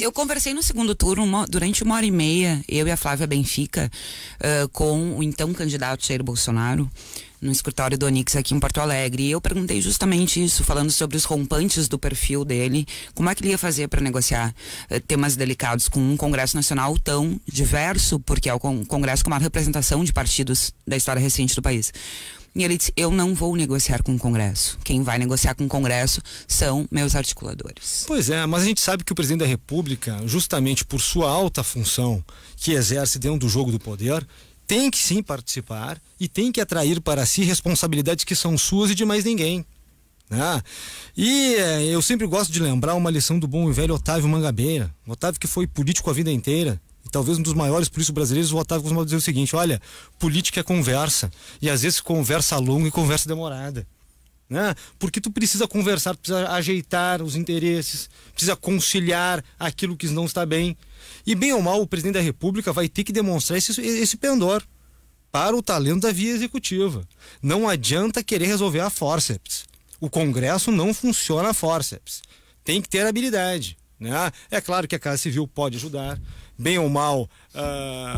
Eu conversei no segundo turno, durante 1h30, eu e a Flávia Benfica, com o então candidato Jair Bolsonaro, no escritório do Onyx aqui em Porto Alegre. E eu perguntei justamente isso, falando sobre os rompantes do perfil dele, como é que ele ia fazer para negociar temas delicados com um Congresso Nacional tão diverso, porque é o Congresso com a maior representação de partidos da história recente do país. E ele disse, eu não vou negociar com o Congresso. Quem vai negociar com o Congresso são meus articuladores. Pois é, mas a gente sabe que o presidente da República, justamente por sua alta função que exerce dentro do jogo do poder, tem que sim participar e tem que atrair para si responsabilidades que são suas e de mais ninguém. E eu sempre gosto de lembrar uma lição do bom e velho Otávio Mangabeira. O Otávio que foi político a vida inteira. E talvez um dos maiores políticos brasileiros, o Otávio costuma dizer o seguinte: olha, política é conversa. E às vezes conversa longa e conversa demorada. Porque tu precisa conversar, precisa ajeitar os interesses, precisa conciliar aquilo que não está bem. E bem ou mal, o presidente da República vai ter que demonstrar esse pendor para o talento da via executiva. Não adianta querer resolver a fórceps. O Congresso não funciona a fórceps. Tem que ter habilidade. É claro que a Casa Civil pode ajudar. Bem ou mal,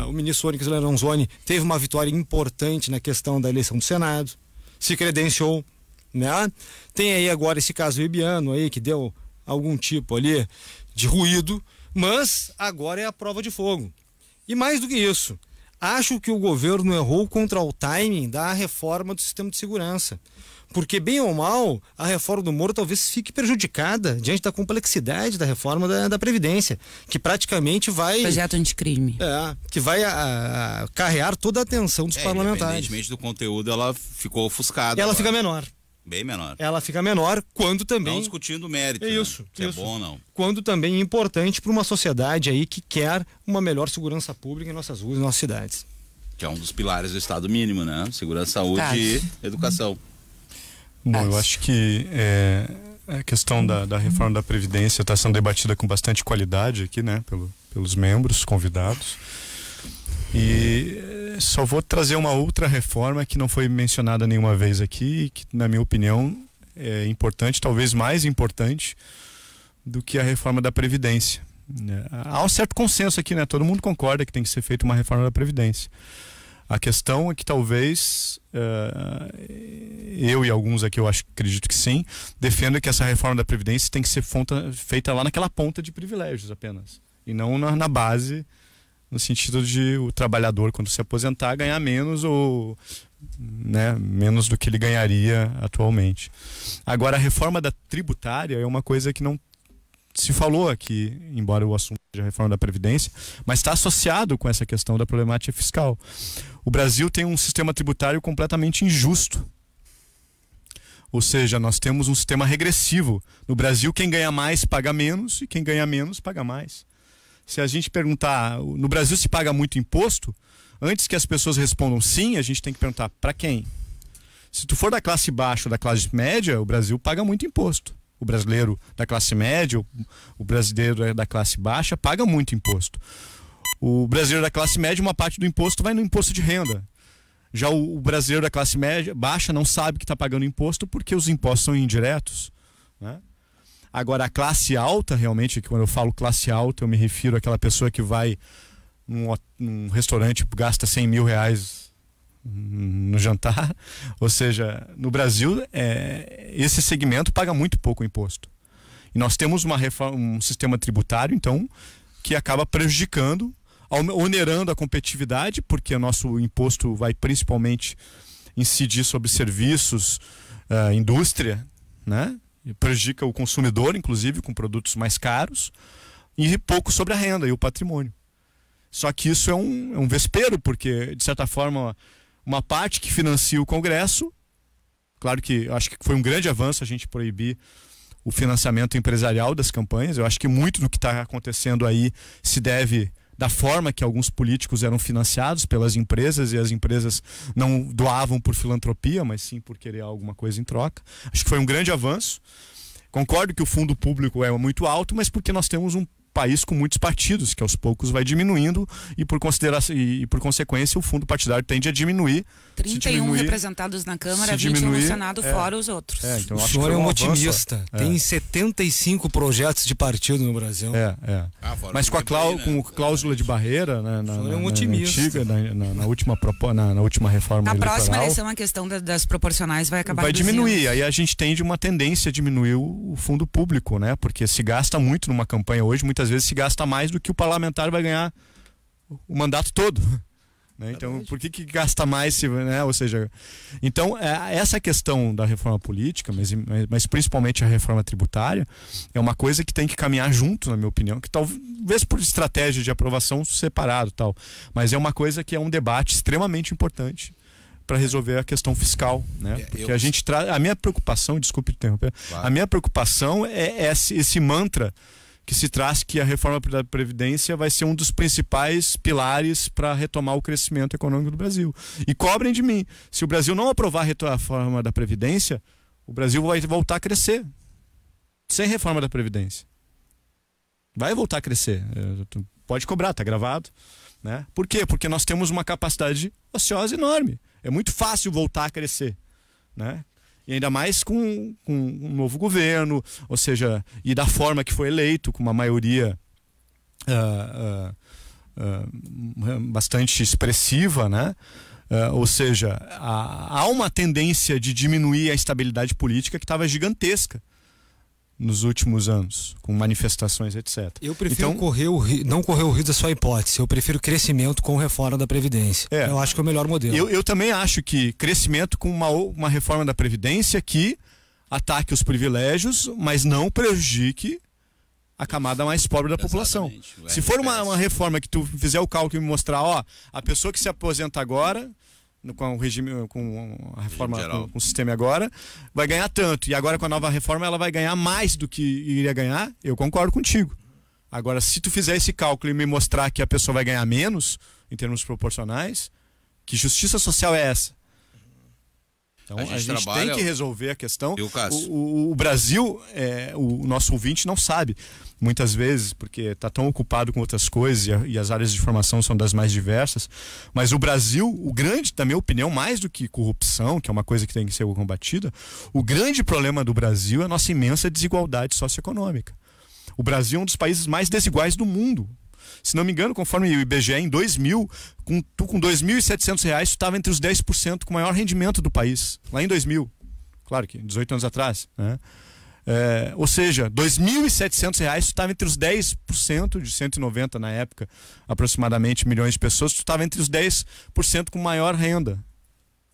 o ministro Onyx Lorenzoni teve uma vitória importante na questão da eleição do Senado. Se credenciou. Tem aí agora esse caso Ibiano aí, que deu algum tipo ali de ruído, mas agora é a prova de fogo. E mais do que isso, acho que o governo errou contra o timing da reforma do sistema de segurança. Porque bem ou mal, a reforma do Moro talvez fique prejudicada diante da complexidade da reforma da Previdência, que praticamente vai... Projeto anticrime. Que vai carrear toda a atenção dos parlamentares. Independentemente do conteúdo, ela ficou ofuscada. Ela fica menor. Bem menor. Ela fica menor quando também... Não discutindo o mérito, isso, se é bom ou não. Quando também é importante para uma sociedade aí que quer uma melhor segurança pública em nossas ruas e nossas cidades. Que é um dos pilares do Estado mínimo, Segurança, saúde e educação. Bom, eu acho que a questão da reforma da Previdência está sendo debatida com bastante qualidade aqui, pelos membros convidados. E só vou trazer uma outra reforma que não foi mencionada nenhuma vez aqui, que na minha opinião é importante, talvez mais importante do que a reforma da Previdência. Há um certo consenso aqui, todo mundo concorda que tem que ser feita uma reforma da Previdência. A questão é que talvez eu e alguns aqui, acredito que sim, defendam que essa reforma da Previdência tem que ser feita lá naquela ponta de privilégios apenas, e não na base, no sentido de o trabalhador, quando se aposentar, ganhar menos ou menos do que ele ganharia atualmente. Agora, a reforma da tributária é uma coisa que não se falou aqui, embora o assunto seja a reforma da Previdência, mas está associado com essa questão da problemática fiscal. O Brasil tem um sistema tributário completamente injusto. Ou seja, nós temos um sistema regressivo. No Brasil, quem ganha mais paga menos e quem ganha menos paga mais. Se a gente perguntar, no Brasil se paga muito imposto, antes que as pessoas respondam sim, a gente tem que perguntar para quem? Se tu for da classe baixa ou da classe média, o Brasil paga muito imposto. O brasileiro da classe média, o brasileiro da classe baixa paga muito imposto. O brasileiro da classe média, uma parte do imposto vai no imposto de renda. Já o brasileiro da classe média baixa não sabe que está pagando imposto porque os impostos são indiretos, né? Agora, a classe alta, realmente, quando eu falo classe alta, eu me refiro àquela pessoa que vai num restaurante e gasta 100 mil reais no jantar. Ou seja, no Brasil, esse segmento paga muito pouco imposto. E nós temos um sistema tributário, então, que acaba prejudicando, onerando a competitividade, porque o nosso imposto vai principalmente incidir sobre serviços, indústria, né? E prejudica o consumidor, inclusive, com produtos mais caros, e pouco sobre a renda e o patrimônio. Só que isso é um vespeiro, porque, de certa forma, uma parte que financia o Congresso, claro que acho que foi um grande avanço a gente proibir o financiamento empresarial das campanhas. Eu acho que muito do que está acontecendo aí se deve da forma que alguns políticos eram financiados pelas empresas, e as empresas não doavam por filantropia, mas sim por querer alguma coisa em troca. Acho que foi um grande avanço. Concordo que o fundo público é muito alto, mas porque nós temos um país com muitos partidos, que aos poucos vai diminuindo, e por consequência o fundo partidário tende a diminuir. 31 representados na Câmara, 20 no Senado, fora os outros. Então, o senhor é um otimista. Tem 75 projetos de partido no Brasil. Mas com cláusula de barreira, né, é um otimista. Na última reforma eleitoral. Na próxima eleição, a questão das proporcionais vai acabar diminuir. Aí a gente tem uma tendência a diminuir o fundo público, né? Porque se gasta muito numa campanha hoje, muitas vezes se gasta mais do que o parlamentar vai ganhar o mandato todo, né? Então, por que gasta mais, né? Ou seja, então essa questão da reforma política, mas principalmente a reforma tributária, é uma coisa que tem que caminhar junto, na minha opinião, que talvez por estratégia de aprovação separado, tal, mas é uma coisa que é um debate extremamente importante para resolver a questão fiscal, né? Porque a gente a minha preocupação, desculpe interromper, a minha preocupação é esse mantra que se traz, que a reforma da Previdência vai ser um dos principais pilares para retomar o crescimento econômico do Brasil. E cobrem de mim, se o Brasil não aprovar a reforma da Previdência, o Brasil vai voltar a crescer. Sem reforma da Previdência. Vai voltar a crescer. Pode cobrar, tá gravado, né? Por quê? Porque nós temos uma capacidade ociosa enorme. É muito fácil voltar a crescer, né? E ainda mais com um novo governo, ou seja, e da forma que foi eleito, com uma maioria bastante expressiva, né? Ou seja, há uma tendência de diminuir a estabilidade política que estava gigantesca nos últimos anos, com manifestações, etc. Eu prefiro não correr o risco da sua hipótese. Eu prefiro crescimento com reforma da Previdência. Eu acho que é o melhor modelo. Eu também acho que crescimento com uma reforma da Previdência que ataque os privilégios, mas não prejudique a camada mais pobre da população. Se for uma reforma que tu fizer o cálculo e me mostrar, a pessoa que se aposenta agora, com o regime, com a reforma, com o sistema agora, vai ganhar tanto. E agora com a nova reforma ela vai ganhar mais do que iria ganhar. Eu concordo contigo. Agora, se tu fizer esse cálculo e me mostrar que a pessoa vai ganhar menos em termos proporcionais, que justiça social é essa? Então a gente tem que resolver a questão. O Brasil, o nosso ouvinte não sabe, muitas vezes, porque está tão ocupado com outras coisas e as áreas de formação são das mais diversas, mas o Brasil, o grande, na minha opinião, mais do que corrupção, que é uma coisa que tem que ser combatida, o grande problema do Brasil é a nossa imensa desigualdade socioeconômica. O Brasil é um dos países mais desiguais do mundo. Se não me engano, conforme o IBGE, em 2000, com R$ 2.700, tu estava entre os 10% com o maior rendimento do país. Lá em 2000. Claro que 18 anos atrás, né? Ou seja, R$ 2.700 tu estava entre os 10% de 190 na época, aproximadamente milhões de pessoas, tu estava entre os 10% com maior renda.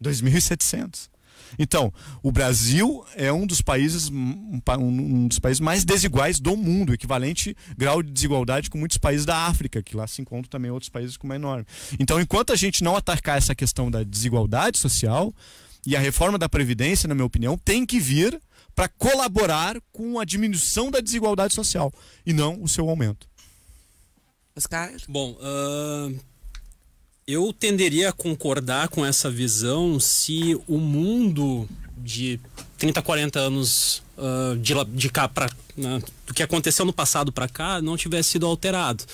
2.700. Então, o Brasil é um dos países mais desiguais do mundo, equivalente grau de desigualdade com muitos países da África, que lá se encontram também outros países com menor. Então, enquanto a gente não atacar essa questão da desigualdade social, e a reforma da Previdência, na minha opinião, tem que vir para colaborar com a diminuição da desigualdade social, e não o seu aumento. Oscar? Bom, eu tenderia a concordar com essa visão se o mundo de 30, 40 anos de cá para do que aconteceu no passado para cá não tivesse sido alterado.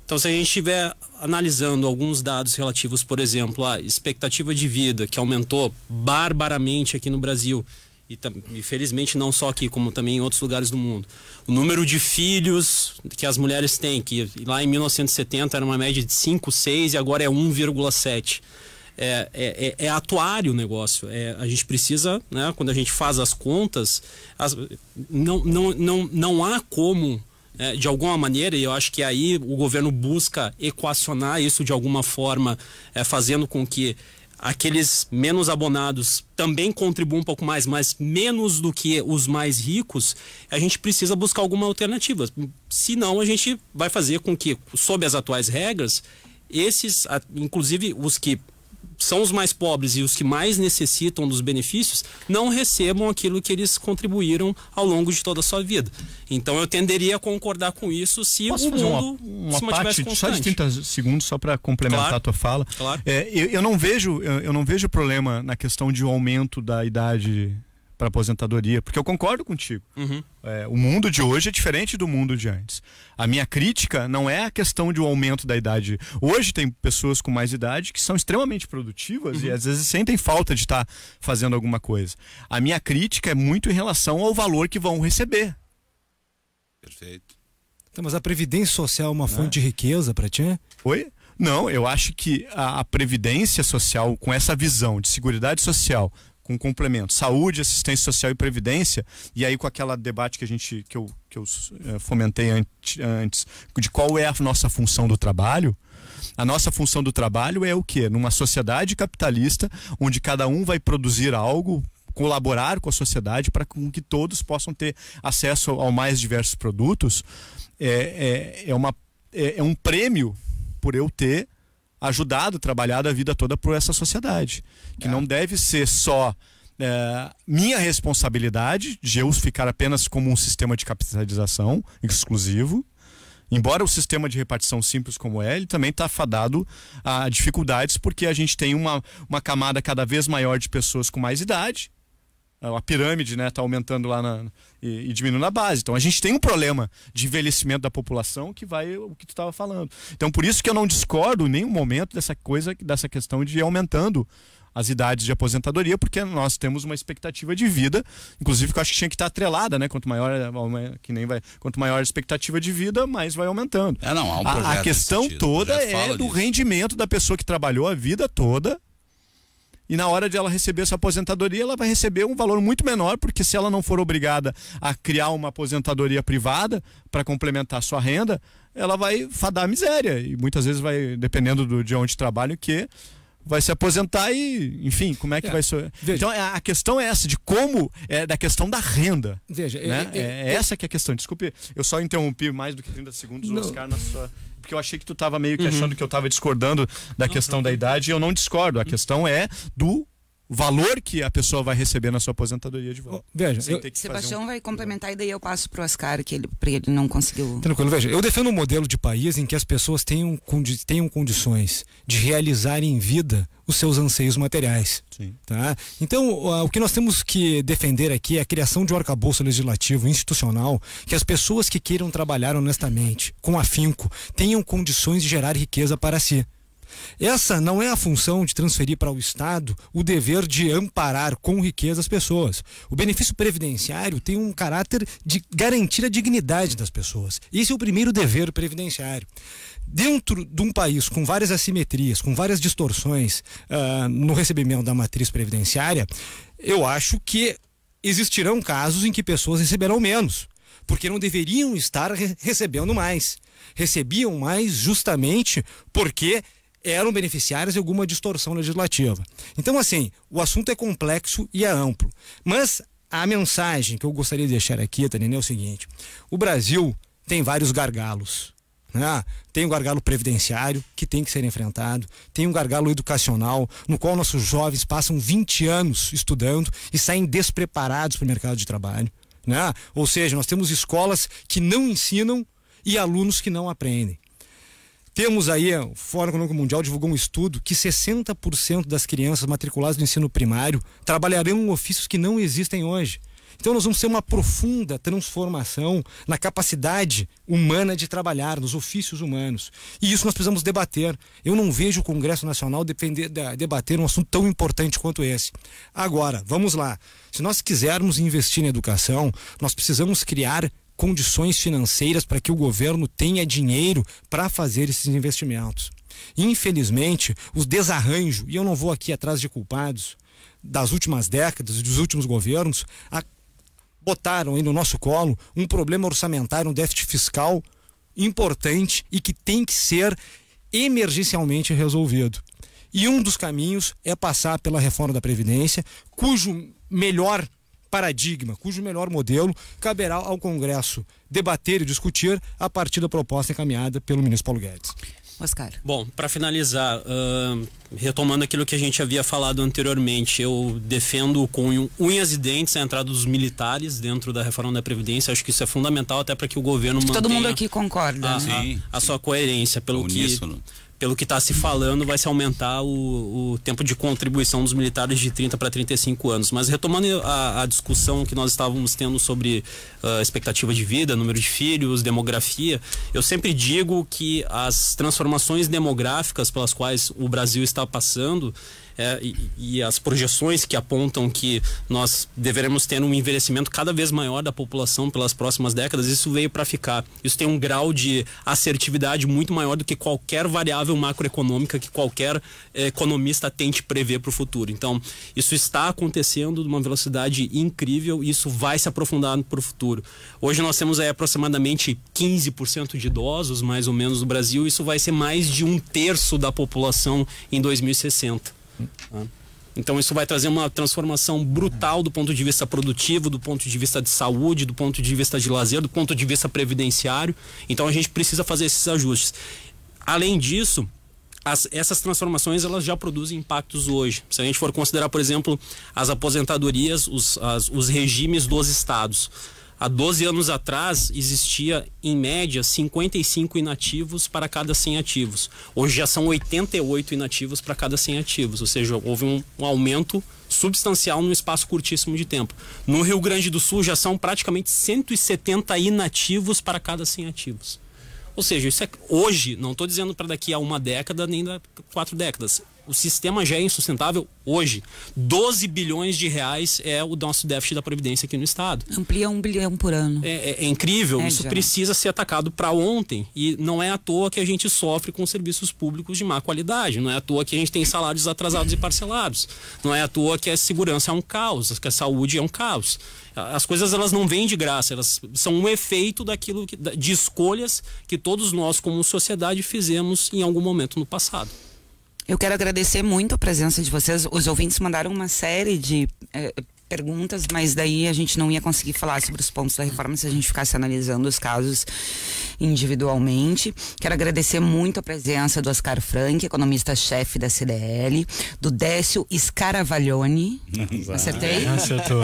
Então, se a gente estiver analisando alguns dados relativos, por exemplo, à expectativa de vida, que aumentou barbaramente aqui no Brasil, e felizmente não só aqui, como também em outros lugares do mundo. O número de filhos que as mulheres têm, que lá em 1970 era uma média de 5, 6 e agora é 1,7. É atuário o negócio. A gente precisa, né, quando a gente faz as contas, não há como... de alguma maneira, e eu acho que aí o governo busca equacionar isso de alguma forma, fazendo com que aqueles menos abonados também contribuam um pouco mais, mas menos do que os mais ricos. A gente precisa buscar alguma alternativa. Senão a gente vai fazer com que, sob as atuais regras, esses, inclusive os que são os mais pobres e os que mais necessitam dos benefícios, não recebam aquilo que eles contribuíram ao longo de toda a sua vida. Então eu tenderia a concordar com isso se Posso o fazer mundo uma se mantivesse parte constante. só de 30 segundos só para complementar Claro. a tua fala. Claro. Eu não vejo problema na questão de um aumento da idade para aposentadoria, porque eu concordo contigo. Uhum. O mundo de hoje é diferente do mundo de antes. A minha crítica não é a questão de um aumento da idade. Hoje tem pessoas com mais idade que são extremamente produtivas e às vezes sentem falta de estar fazendo alguma coisa. A minha crítica é muito em relação ao valor que vão receber. Perfeito. Então, mas a Previdência Social é uma fonte de riqueza para ti? Oi? Não, eu acho que a Previdência Social, com essa visão de Seguridade Social, com complemento, saúde, assistência social e previdência, e aí com aquela debate que eu fomentei antes, de qual é a nossa função do trabalho. A nossa função do trabalho é o quê? Numa sociedade capitalista, onde cada um vai produzir algo, colaborar com a sociedade para que todos possam ter acesso ao mais diversos produtos, é um prêmio por eu ter ajudado, trabalhado a vida toda por essa sociedade. Que não deve ser só minha responsabilidade de eu ficar apenas como um sistema de capitalização exclusivo. Embora o sistema de repartição simples como ele também está fadado a dificuldades, porque a gente tem uma camada cada vez maior de pessoas com mais idade. A pirâmide, né, está aumentando lá e diminuindo na base. Então a gente tem um problema de envelhecimento da população que vai o que tu estava falando. Então por isso que eu não discordo em nenhum momento dessa questão de ir aumentando as idades de aposentadoria, porque nós temos uma expectativa de vida, inclusive que eu acho que tinha que estar atrelada, né? Quanto maior a expectativa de vida, mais vai aumentando. Há um projeto a questão nesse sentido. toda O projeto é do rendimento da pessoa que trabalhou a vida toda. E na hora de ela receber essa aposentadoria, ela vai receber um valor muito menor, porque se ela não for obrigada a criar uma aposentadoria privada para complementar a sua renda, ela vai fadar a miséria. E muitas vezes vai, dependendo de onde trabalha, que vai se aposentar e, enfim, como é que vai ser? Então a questão é essa, de como, da questão da renda. Veja, né? Essa que é a questão. Desculpe, eu só interrompi mais do que 30 segundos, Oscar, na sua... Porque eu achei que tu estava meio que achando que eu estava discordando da questão da idade, e eu não discordo. A questão é do valor que a pessoa vai receber na sua aposentadoria de volta. Veja, Sebastião vai complementar e daí eu passo para o Oscar, que ele não conseguiu. Tranquilo, veja, eu defendo um modelo de país em que as pessoas tenham condições de realizar em vida os seus anseios materiais. Sim. Tá? Então, o que nós temos que defender aqui é a criação de um arcabouço legislativo institucional, que as pessoas que queiram trabalhar honestamente, com afinco, tenham condições de gerar riqueza para si. Essa não é a função de transferir para o Estado o dever de amparar com riqueza as pessoas. O benefício previdenciário tem um caráter de garantir a dignidade das pessoas. Esse é o primeiro dever previdenciário. Dentro de um país com várias assimetrias, com várias distorções no recebimento da matriz previdenciária, eu acho que existirão casos em que pessoas receberão menos, porque não deveriam estar recebendo mais. Recebiam mais justamente porque eram beneficiários de alguma distorção legislativa. Então, assim, o assunto é complexo e é amplo. Mas a mensagem que eu gostaria de deixar aqui, Tanine, é o seguinte: o Brasil tem vários gargalos. Né? Tem um gargalo previdenciário que tem que ser enfrentado, tem um gargalo educacional no qual nossos jovens passam 20 anos estudando e saem despreparados para o mercado de trabalho. Né? Ou seja, nós temos escolas que não ensinam e alunos que não aprendem. Temos aí, o Fórum Econômico Mundial divulgou um estudo que 60% das crianças matriculadas no ensino primário trabalharão em ofícios que não existem hoje. Então nós vamos ter uma profunda transformação na capacidade humana de trabalhar, nos ofícios humanos. E isso nós precisamos debater. Eu não vejo o Congresso Nacional debater um assunto tão importante quanto esse. Agora, vamos lá. Se nós quisermos investir na educação, nós precisamos criar condições financeiras para que o governo tenha dinheiro para fazer esses investimentos. Infelizmente, os desarranjos, e eu não vou aqui atrás de culpados, das últimas décadas, dos últimos governos, botaram aí no nosso colo um problema orçamentário, um déficit fiscal importante e que tem que ser emergencialmente resolvido. E um dos caminhos é passar pela reforma da Previdência, cujo melhor paradigma, cujo melhor modelo caberá ao Congresso debater e discutir a partir da proposta encaminhada pelo ministro Paulo Guedes. Oscar. Bom, para finalizar, retomando aquilo que a gente havia falado anteriormente, eu defendo com unhas e dentes a entrada dos militares dentro da reforma da Previdência. Acho que isso é fundamental até para que o governo mantenha... Todo mundo aqui concorda, a sua coerência, pelo que está se falando, vai se aumentar o tempo de contribuição dos militares de 30 para 35 anos. Mas retomando a discussão que nós estávamos tendo sobre expectativa de vida, número de filhos, demografia, eu sempre digo que as transformações demográficas pelas quais o Brasil está passando e as projeções que apontam que nós deveremos ter um envelhecimento cada vez maior da população pelas próximas décadas, isso veio para ficar. Isso tem um grau de assertividade muito maior do que qualquer variável macroeconômica que qualquer economista tente prever para o futuro. Então, isso está acontecendo de uma velocidade incrível e isso vai se aprofundar para o futuro. Hoje nós temos aí aproximadamente 15% de idosos, mais ou menos, no Brasil. Isso vai ser mais de 1/3 da população em 2060. Então isso vai trazer uma transformação brutal do ponto de vista produtivo, do ponto de vista de saúde, do ponto de vista de lazer, do ponto de vista previdenciário. Então a gente precisa fazer esses ajustes. Além disso, essas transformações elas já produzem impactos hoje. Se a gente for considerar, por exemplo, as aposentadorias, os regimes dos estados. Há 12 anos atrás, existia, em média, 55 inativos para cada 100 ativos. Hoje já são 88 inativos para cada 100 ativos. Ou seja, houve um aumento substancial num espaço curtíssimo de tempo. No Rio Grande do Sul, já são praticamente 170 inativos para cada 100 ativos. Ou seja, isso é hoje, não estou dizendo para daqui a uma década, nem daqui a 4 décadas. O sistema já é insustentável hoje. 12 bilhões de reais é o nosso déficit da Previdência aqui no Estado. Amplia 1 bilhão por ano. É incrível, isso precisa ser atacado para ontem. E não é à toa que a gente sofre com serviços públicos de má qualidade. Não é à toa que a gente tem salários atrasados e parcelados. Não é à toa que a segurança é um caos, que a saúde é um caos. As coisas elas não vêm de graça, elas são um efeito de escolhas que todos nós como sociedade fizemos em algum momento no passado. Eu quero agradecer muito a presença de vocês. Os ouvintes mandaram uma série de perguntas, mas daí a gente não ia conseguir falar sobre os pontos da reforma se a gente ficasse analisando os casos individualmente. Quero agradecer muito a presença do Oscar Frank, economista-chefe da CDL, do Décio Scaravaglione, acertei? Acertou.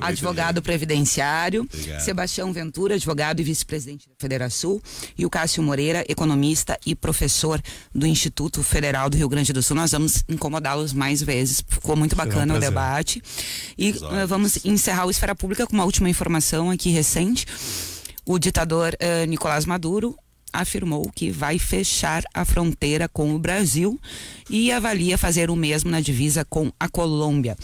Advogado previdenciário. Obrigado. Sebastião Ventura, advogado e vice-presidente da Federação, e o Cássio Moreira, economista e professor do Instituto Federal do Rio Grande do Sul. Nós vamos incomodá-los mais vezes. Ficou muito bacana o debate. E vamos encerrar o Esfera Pública com uma última informação aqui recente. O ditador Nicolás Maduro afirmou que vai fechar a fronteira com o Brasil e avalia fazer o mesmo na divisa com a Colômbia.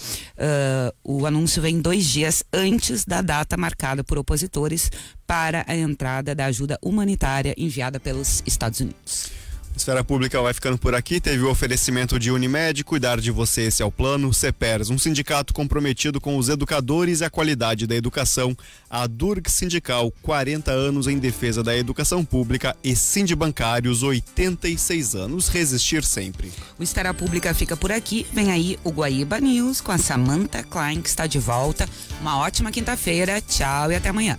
O anúncio vem 2 dias antes da data marcada por opositores para a entrada da ajuda humanitária enviada pelos Estados Unidos. Esfera Pública vai ficando por aqui. Teve o oferecimento de Unimed, cuidar de você, esse é o plano. CEPERS, um sindicato comprometido com os educadores e a qualidade da educação. A Durg Sindical, 40 anos em defesa da educação pública. E Sindibancários, 86 anos, resistir sempre. O Esfera Pública fica por aqui. Vem aí o Guaíba News com a Samantha Klein, que está de volta. Uma ótima quinta-feira. Tchau e até amanhã.